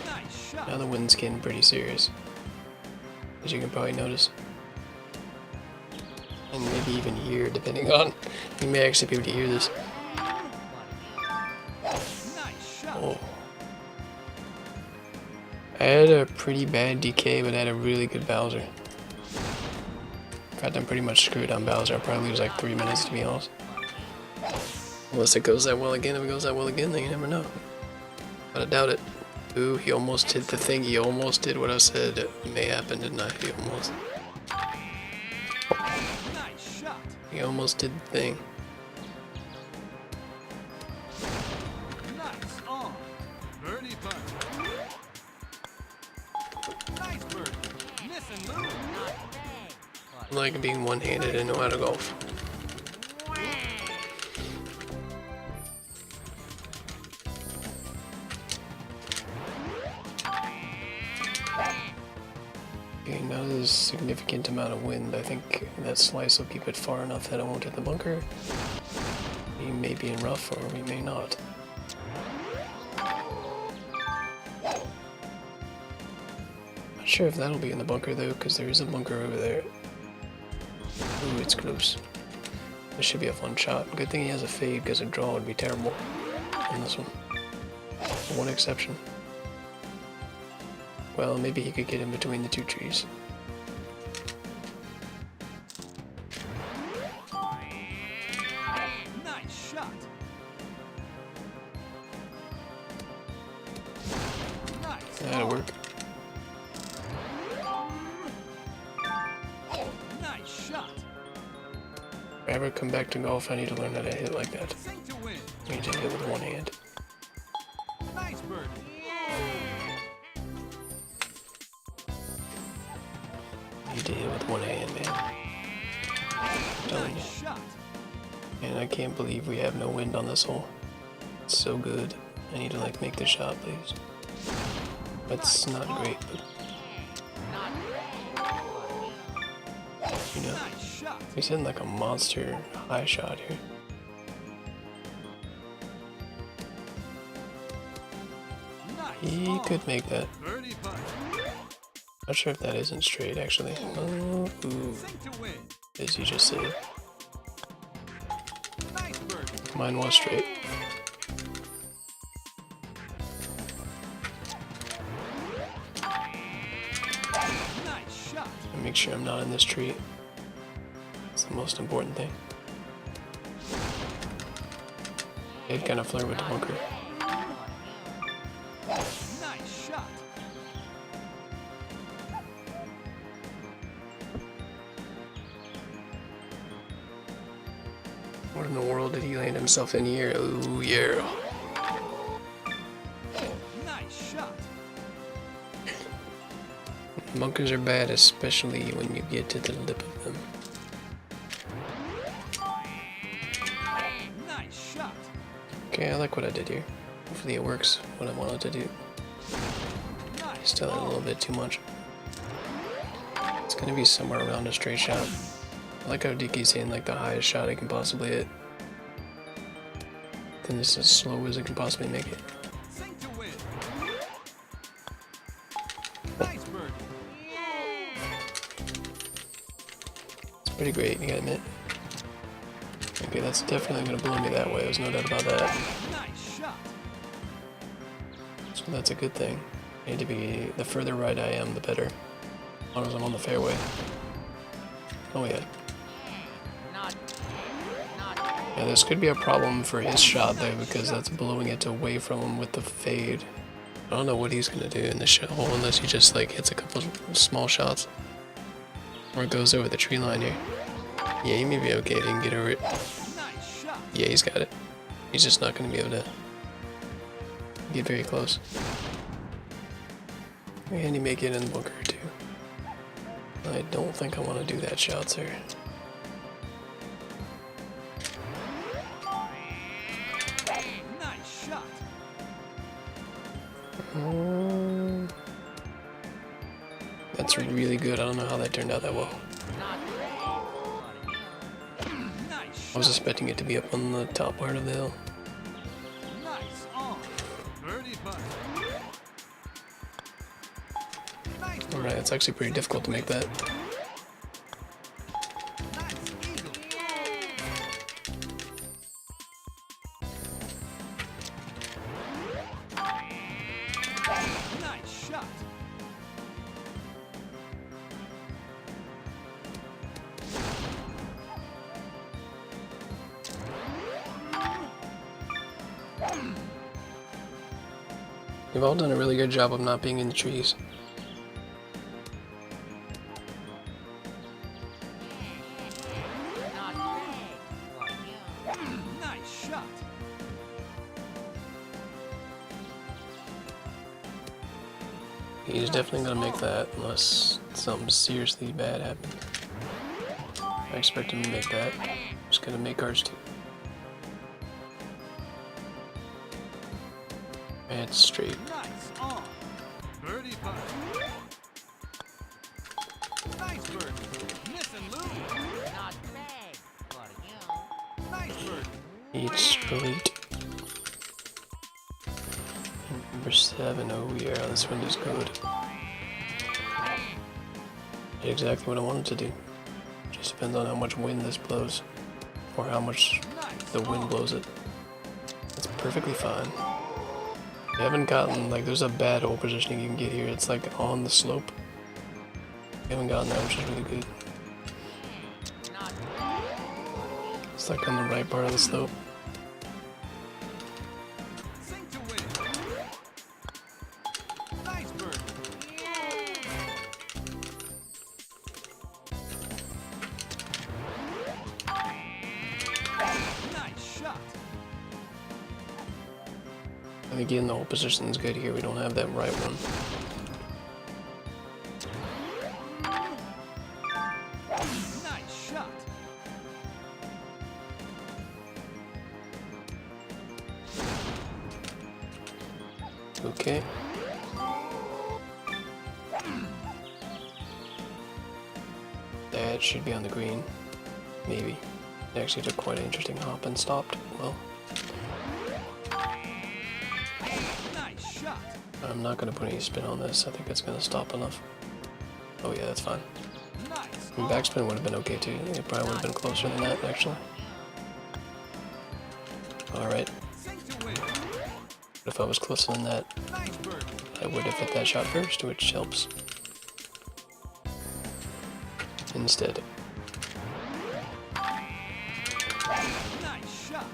Nice shot. Now the wind's getting pretty serious, as you can probably notice. And maybe even hear, depending on. You may actually be able to hear this. Nice shot. Oh. I had a pretty bad DK, but I had a really good Bowser. In fact, I'm pretty much screwed on Bowser. I'll probably lose like 3 minutes, to be honest. Unless it goes that well again. If it goes that well again, then you never know. But I doubt it. Ooh, he almost did the thing. He almost did what I said may happen, didn't I? He almost. Nice shot. He almost did the thing. Nice on. Birdie birdie. Nice birdie. Miss and lose. I like being one-handed and know how to golf. Okay, now there's a significant amount of wind. I think that slice will keep it far enough that it won't hit the bunker. We may be in rough, or we may not. Not sure if that'll be in the bunker though, because there is a bunker over there. Ooh, it's close. This should be a fun shot. Good thing he has a fade, because a draw would be terrible on this one. One exception. Well, maybe he could get in between the 2 trees. Nice shot. Nice. That'll work. Nice shot. If I ever come back to golf, I need to learn how to hit like that. Sink to win. I need to hit with one hand. Nice birdie. I need to hit with one hand, man. I'm telling you. Nice shot. And I can't believe we have no wind on this hole. It's so good. I need to like make the shot, please. That's not great, but you know, Nice shot. he's hitting like a monster high shot here. He could make that. Birdie putt. Not sure if that isn't straight, actually. Oh, ooh. Sink to win. As you just said. Nice birdie. Mine was straight. Nice shot. And make sure I'm not in this tree. It's the most important thing. I'd kind of flirt with the bunker. Nice shot. What in the world did he land himself in here? Oh yeah. Nice shot. Bunkers are bad, especially when you get to the lip of them. Nice shot. Okay, I like what I did here. Hopefully it works, what I wanted to do. Nice. Still a little bit too much. It's gonna be somewhere around a straight shot. I like how DK's saying like the highest shot I can possibly hit. Then this is as slow as it can possibly make it. Sink to win. Nice birdie. It's pretty great, you gotta admit. Okay, that's definitely gonna blow me that way, there's no doubt about that. Nice shot. So that's a good thing. I need to be, the further right I am, the better. As long as I'm on the fairway. Oh yeah. Yeah, this could be a problem for his shot though, because that's blowing it away from him with the fade. I don't know what he's gonna do in the shot hole unless he just like hits a couple small shots. Or goes over the tree line here. Yeah, he may be okay if he can get over it. Nice shot. Yeah, he's got it. He's just not gonna be able to get very close. And he may get in the bunker too. I don't think I want to do that shot, sir. Nice shot. That's really good. I don't know how that turned out that well. Nice I was shot. expecting it to be up on the top part of the hill. Nice on. Birdie putt. Nice birdie. Alright, it's actually pretty difficult to make that. Nice eagle. Nice shot. You've all done a really good job of not being in the trees. Nice shot. He's definitely gonna make that unless something seriously bad happens. I expect him to make that. Just gonna make ours too. And it's straight. Nice on. Birdie putt. Nice birdie. Miss and lose. Not bad for you. Nice birdie. Eat straight. Number 7, oh yeah, this wind is good. Did exactly what I wanted to do. Just depends on how much wind this blows. Or how much the wind blows it. It's perfectly fine. I haven't gotten, like, there's a bad hole positioning you can get here. It's like on the slope. I haven't gotten that, which is really good. It's like on the right part of the slope. Sink to win. Nice birdie. Nice shot. And again, the whole position is good here. We don't have that right one. Nice shot. Okay. That should be on the green. Maybe. It actually took quite an interesting hop and stopped. Well, Nice shot. I'm not gonna put any spin on this. I think it's gonna stop enough. Oh yeah, that's fine. Nice. And backspin would have been okay too. It probably would have been closer than that, actually. Alright. Sink to win. But if I was closer than that, Nice birdie. I would have hit that shot first, which helps. Instead. Nice shot.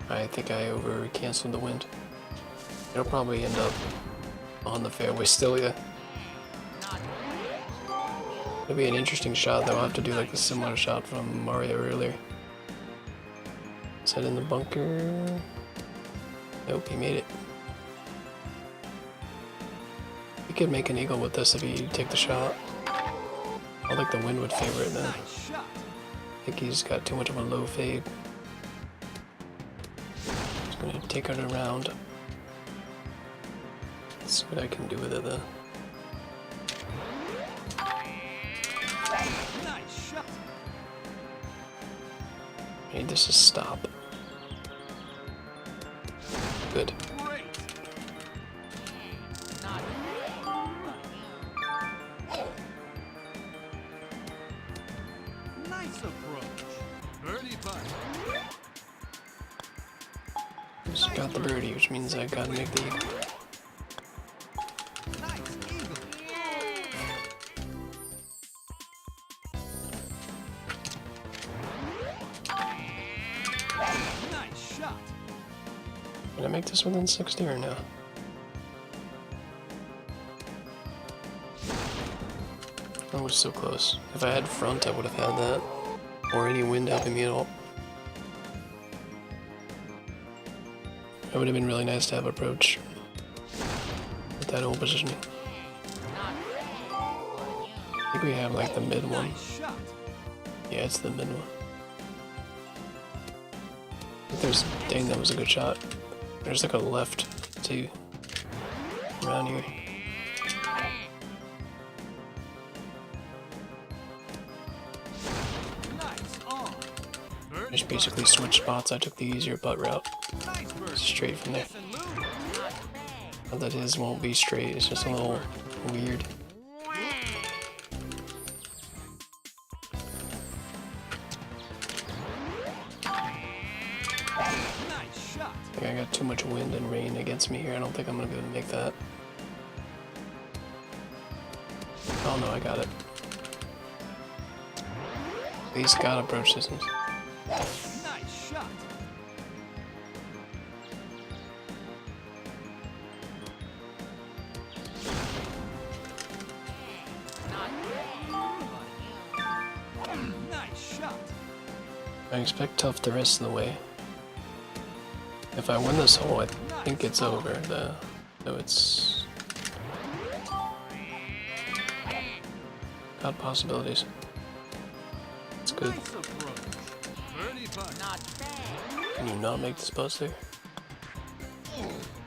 I think I over-canceled the wind. It'll probably end up on the fairway still, yeah. It'll be an interesting shot, though. I'll have to do like a similar shot from Mario earlier. Is that in the bunker? Nope, he made it. You could make an eagle with this if you take the shot. I think the wind would favor it then. Nice shot. I think he's got too much of a low fade. Just gonna take it around. Let's see what I can do with it then. Nice shot. I need this to stop. Good. Great. Nice approach. Birdie putt. Just got the birdie, which means I gotta make the eagle. Nice eagle. Nice shot. Can I make this within 60 or no? Oh, it's so close. If I had front, I would have had that. Or any wind helping me at all. It would have been really nice to have approach with that whole positioning. I think we have like the mid one. Nice shot. Yeah, it's the mid one. I think there's, dang, that was a good shot. There's like a left too around here. Nice on. Birdie Just basically switch spots. I took the easier putt route putt. Nice birdie. straight from there. Yes and lose. Not that his won't be straight, it's just a little weird. Nice shot. I think I got too much wind and rain against me here. I don't think I'm gonna be able to make that. Oh no, I got it. He's got approach distance. Nice shot. Nice shot. I expect tough the rest of the way. If I win this hole, I think it's over. So it's got possibilities. It's good. Nice approach. Birdie putt. Can you not make this bust there?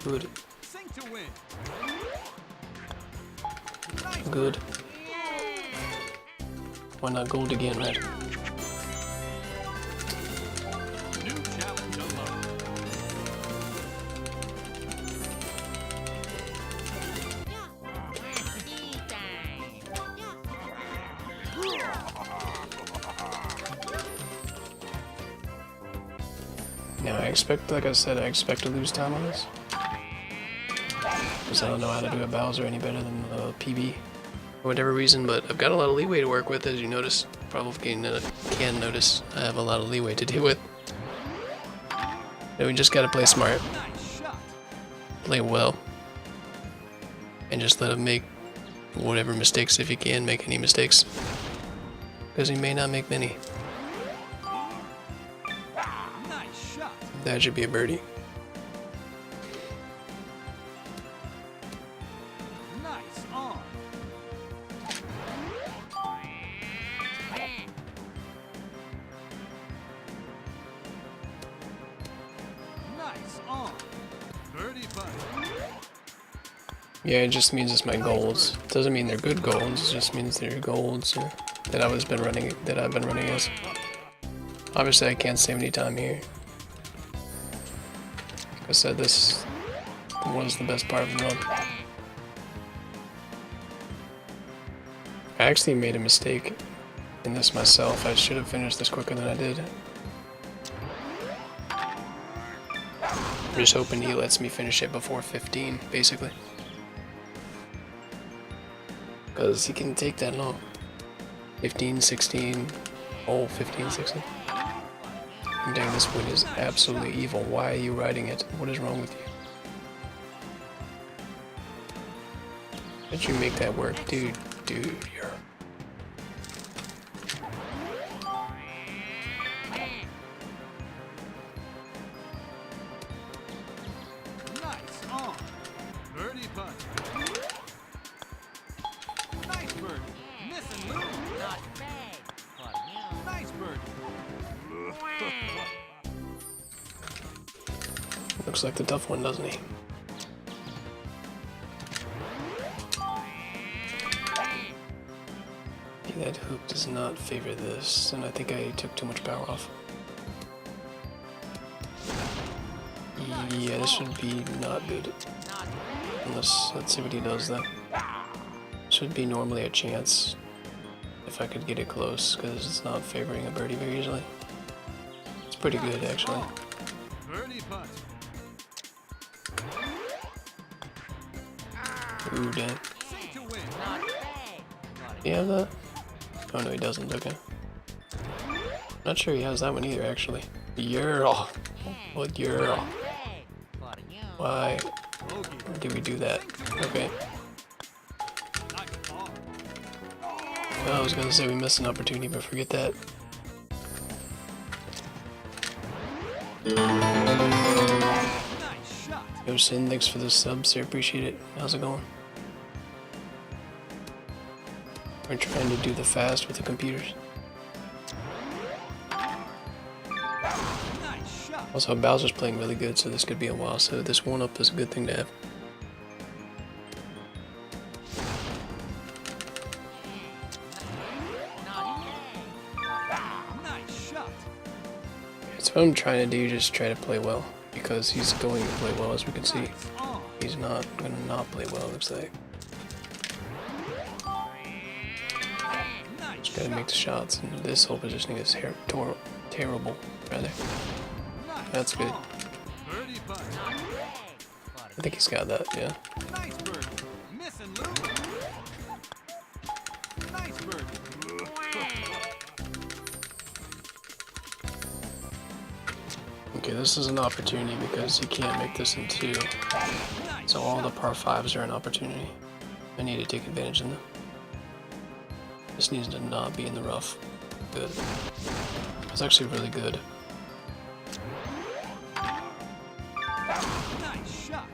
Good. Sink to win. Nice Good. Why not gold again, right? new challenge unlocked. Now I expect, like I said, I expect to lose time on this. Because I don't know how to do a Bowser any better than the PB. For whatever reason, but I've got a lot of leeway to work with, as you notice. Probably can notice. I have a lot of leeway to deal with. And we just gotta play smart, Nice shot. play well, and just let him make whatever mistakes, if he can make any mistakes. Because he may not make many. Nice shot. That should be a birdie. Nice on. Nice on. Birdie putt. Yeah, it just means it's my goals. Doesn't mean they're good goals. It just means they're goals that I've been running as. Obviously, I can't save any time here. Like I said, this was the best part of the run. I actually made a mistake in this myself. I should have finished this quicker than I did. I'm just hoping he lets me finish it before 15, basically. Because he can take that long. 15, 16, oh, 15, 16. Dang, this wind is absolutely evil. Why are you riding it? What is wrong with you? How'd you make that work? Dude, you're... Nice on. Birdie putt. Nice birdie. Miss and lose. Not bad for you. Nice birdie. Looks like the tough one, doesn't he? That hook does not favor this, and I think I took too much power off. Yeah, this should be not good. Not bad. Unless, let's see what he does then. Should be normally a chance if I could get it close, because it's not favoring a birdie very easily. It's pretty good, actually. Birdie putt. Ooh, dang. Sink to win. Not bad for You have that? Oh no, he doesn't. Okay. Not sure he has that one either, actually. Yerl. What yerl? bad for you. Why Bogey. did we do that? Okay. Nice ball. Well, I was gonna say we missed an opportunity, but forget that. Nice shot. Yo, Sin, thanks for the subs, sir. Appreciate it. How's it going? We're trying to do the fast with the computers. Nice shot. Also, Bowser's playing really good, so this could be a while, so this one-up is a good thing to have. Nice shot. That's what I'm trying to do, just try to play well. Because he's going to play well, as we can see. Nice on. He's not going to not play well, looks like. Nice Just gotta make the shots, and this whole positioning is terrible, rather. Nice That's good. on. Birdie putt. I think he's got that, yeah. Nice birdie. Miss and lose. Nice birdie. Okay, this is an opportunity because he can't make this in 2. Nice So all the par 5s are an opportunity. I need to take advantage of them. This needs to not be in the rough. Good. That's actually really good. Nice shot.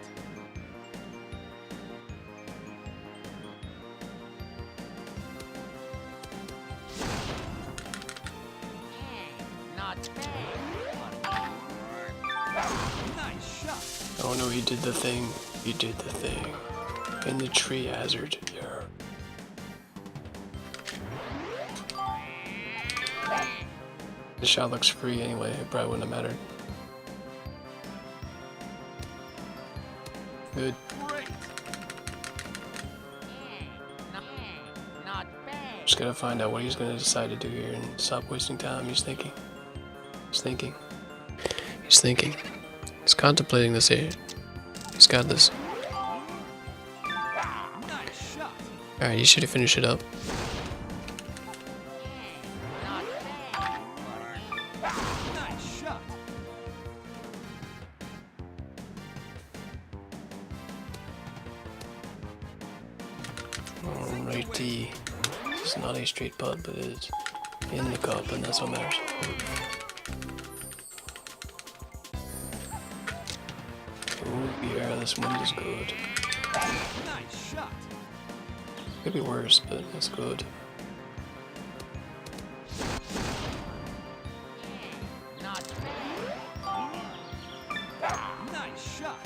Not bad Nice shot. Oh no, he did the thing. He did the thing. In the tree hazard. Yeah. The shot looks free anyway, it probably wouldn't have mattered. Good. Great. Not bad. Just gotta find out what he's gonna decide to do here and stop wasting time. He's thinking. He's thinking. He's thinking. He's contemplating this here. He's got this. Nice shot. Alright, you should have finished it up. Not bad Nice shot. Alrighty. This is not a straight putt, but it is in the cup, and that's what matters. Ooh, yeah, this wind is good. Nice shot. Could be worse, but it's good. Not bad. Nice shot.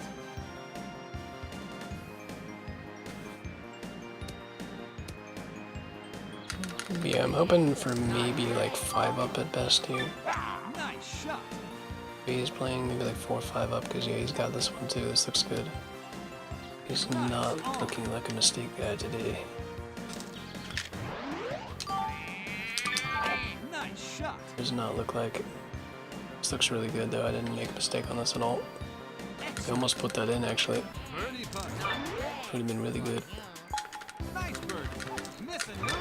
Yeah, I'm hoping for maybe like 5 up at best here. Nice shot. He's playing maybe like 4 or 5 up because yeah, he's got this one too. This looks good. He's not looking like a mistake guy today. Nice shot. Does not look like it. This looks really good though. I didn't make a mistake on this at all. I almost put that in actually. Birdie putt. Would have been really good. Nice birdie. Miss and lose.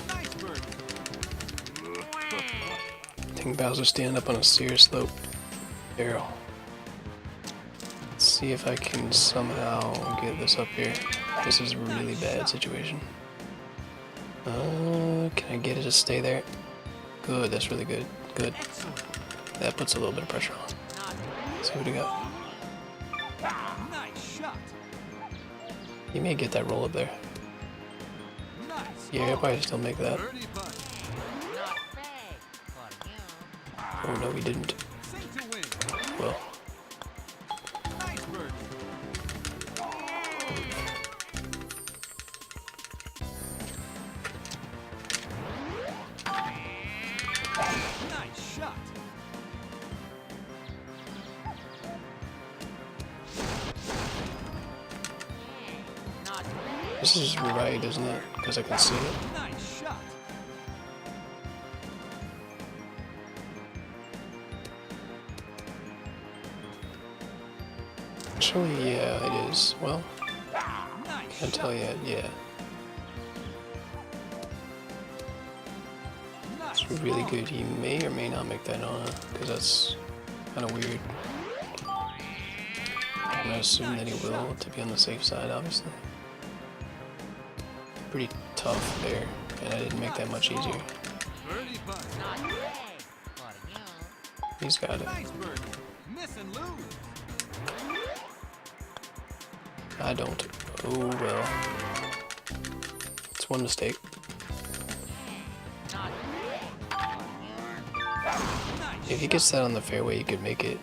Nice birdie. I think Bowser's standing up on a serious slope. Barrel. Let's see if I can somehow get this up here. This is a really bad situation. Can I get it to stay there? Good, that's really good. Good. Excellent. That puts a little bit of pressure on. Let's see what we got. Nice shot. You may get that roll up there. Nice. Yeah, he'll probably still make that. Birdie putt. Oh no, we didn't. Sink to win. Well, Nice birdie. Nice shot. this is right, isn't it? Because I can see it. Nice shot. Actually, yeah, it is. Well, Nice can't shot. tell yet. Yeah, Nice it's really ball. good. He may or may not make that on, because that's kind of weird. I'm gonna assume that he will, to be on the safe side, obviously. Pretty tough there, and I didn't make that much easier. Birdie putt. He's got it. Nice birdie. Miss and lose. I don't. Oh well. It's one mistake. Nice. If he gets that on the fairway, he could make it.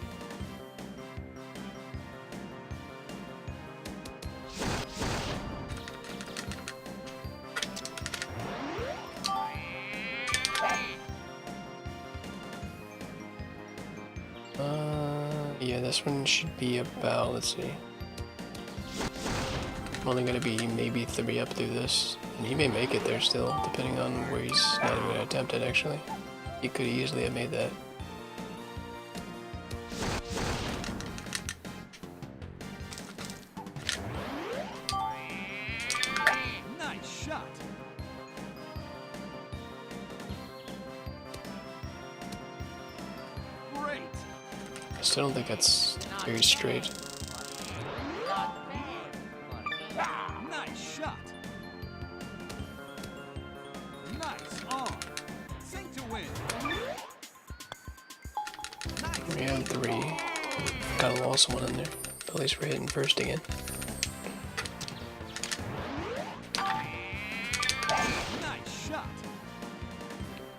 Yeah, this one should be about, let's see. I'm only gonna be maybe 3 up through this. And he may make it there still, depending on where he's not even gonna attempt it actually. He could easily have made that. Nice shot. Great. I still don't think that's very straight. Nice shot. Nice on. Sink to win. Nice. We have 3. Kind of lost one in there. At least we're hitting first again. Nice shot.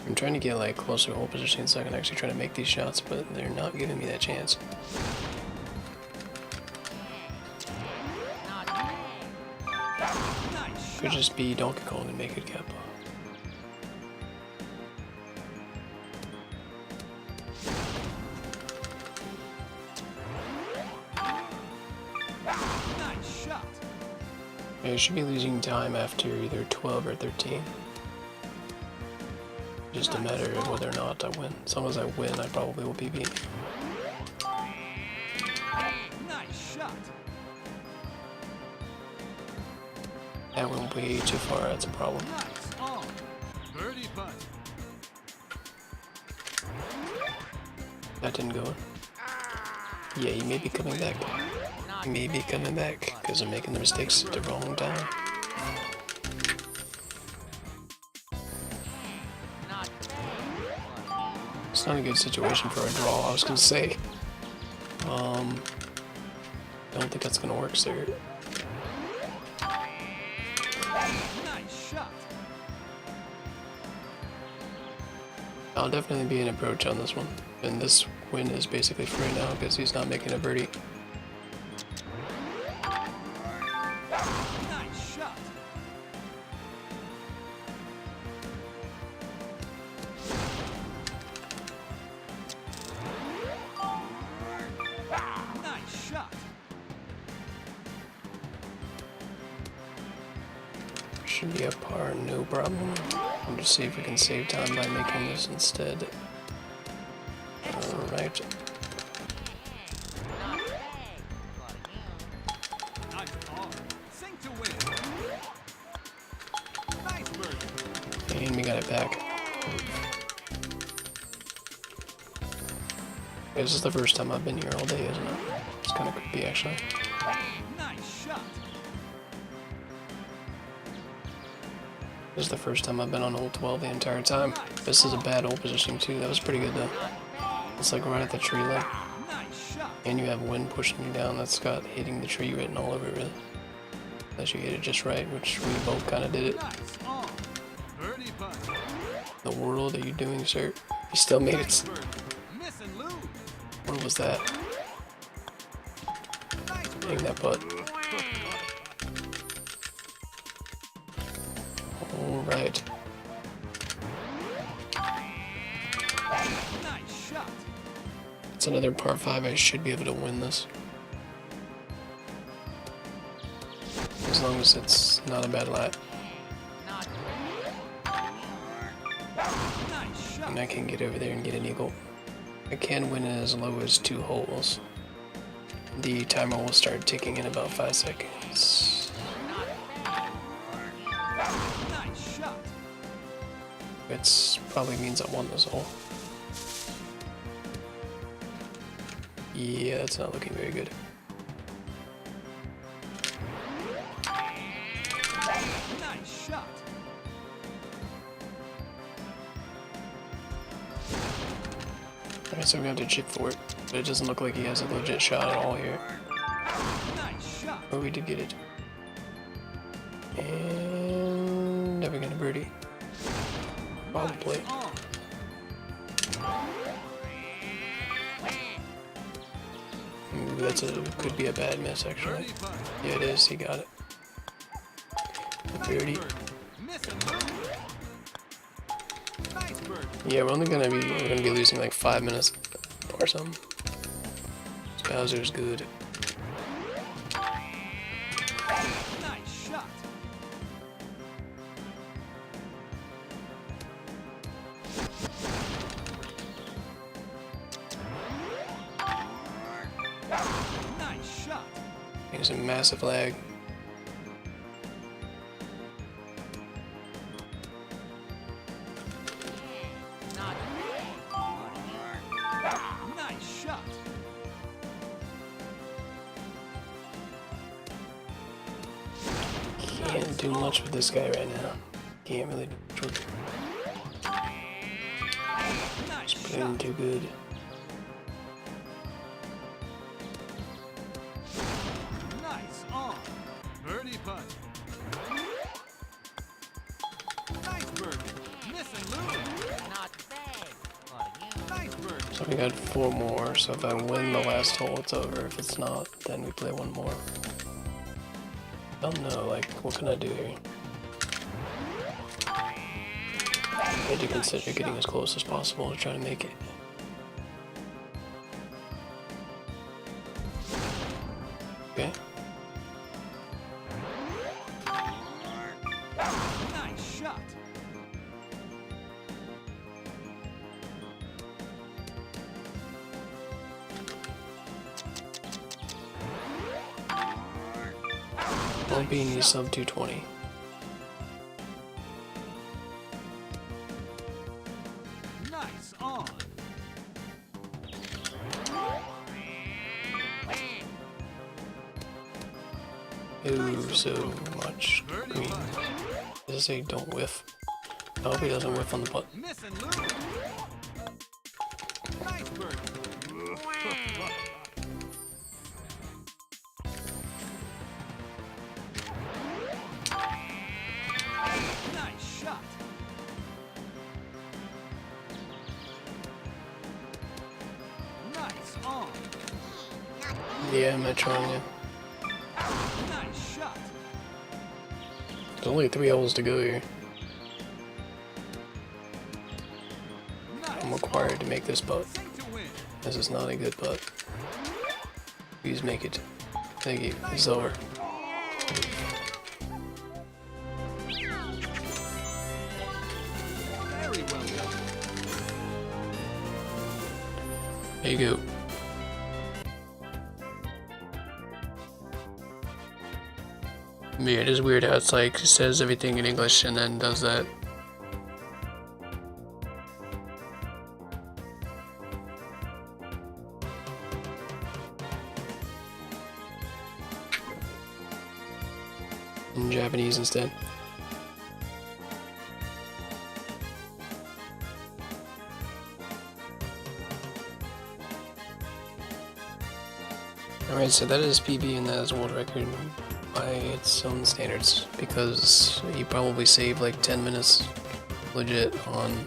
I'm trying to get like closer to hole position so I can actually try to make these shots, but they're not giving me that chance. Nice Could shot. just be Donkey Kong and make it cap. Nice shot. I should be losing time after either 12 or 13. Just a matter of whether or not I win. As long as I win, I probably will be beaten. Nice shot. That went way too far, that's a problem. Nice on. Birdie putt. That didn't go in. Yeah, he may be coming back. He may be coming back, because I'm making the mistakes at the wrong time. It's not a good situation for a draw, I was gonna say. I don't think that's gonna work, sir. Nice shot. I'll definitely be an approach on this one. And this win is basically free now because he's not making a birdie. Nice shot. Nice shot. Should be a par, no problem. We'll just see if we can save time by making this instead. Alright. Nice par. Sink to win. Nice birdie. And we got it back. This is the first time I've been here all day, isn't it? It's kind of creepy, actually. Nice shot. This is the first time I've been on hole 12 the entire time. This is a bad hole positioning too. That was pretty good though. It's like right at the tree line. Nice shot. And you have wind pushing you down. That's got hitting the tree written all over it, really. Unless you hit it just right, which we both kind of did it. Nice on. Birdie putt. The world are you doing, sir? You still made Nice it. birdie. Miss and lose. What was that? Nice Dang birdie. that putt. Alright. Nice shot. It's another par 5. I should be able to win this. As long as it's not a bad lap. Nice shot. And I can get over there and get an eagle. I can win it as low as 2 holes. The timer will start ticking in about 5 seconds. Nice shot. It's probably means I won this hole. Yeah, it's not looking very good. Nice shot. Alright, so we have to chip for it. But it doesn't look like he has a legit shot at all here. Nice shot. Oh, we did get it. And never gonna birdie. Probably. Nice on. Ooh, that's could be a bad miss actually. Birdie putt. Yeah, it is. He got it. Nice Birdie. birdie. Miss and lose. Nice birdie. Yeah, we're gonna be losing like 5 minutes or something. Bowser's good. Nice shot. Nice shot. He's a massive lag. Nice shot. Can't do much with this guy right now. Can't really do much with him. Nice He's playing shot. too good. Nice on. Birdie putt. Nice birdie. Miss and lose. Nice birdie. So we got 4 more, so if I win the last hole, it's over. If it's not, then we play 1 more. I don't know, like, what can I do here? I need to consider getting as close as possible to try to make it. Okay. Nice shot. Won't be any sub 220. Nice on. Ooh, so much green. Does it say don't whiff? I hope he doesn't whiff on the putt. Miss and lose. Nice birdie. Nice shot. Nice on. Yeah, I'm trying you. Nice shot. There's only 3 holes to go here. I'm Nice. required to make this putt. Sink to win. This is not a good putt. Please make it. Thank you. It's over. you go. Yeah, it is weird how it's like says everything in English and then does that. In Japanese instead. Alright, so that is PB and that is world record by its own standards, because you probably saved like 10 minutes legit on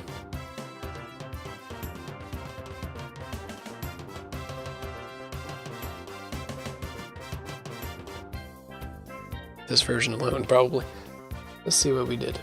this version alone, probably. Let's see what we did.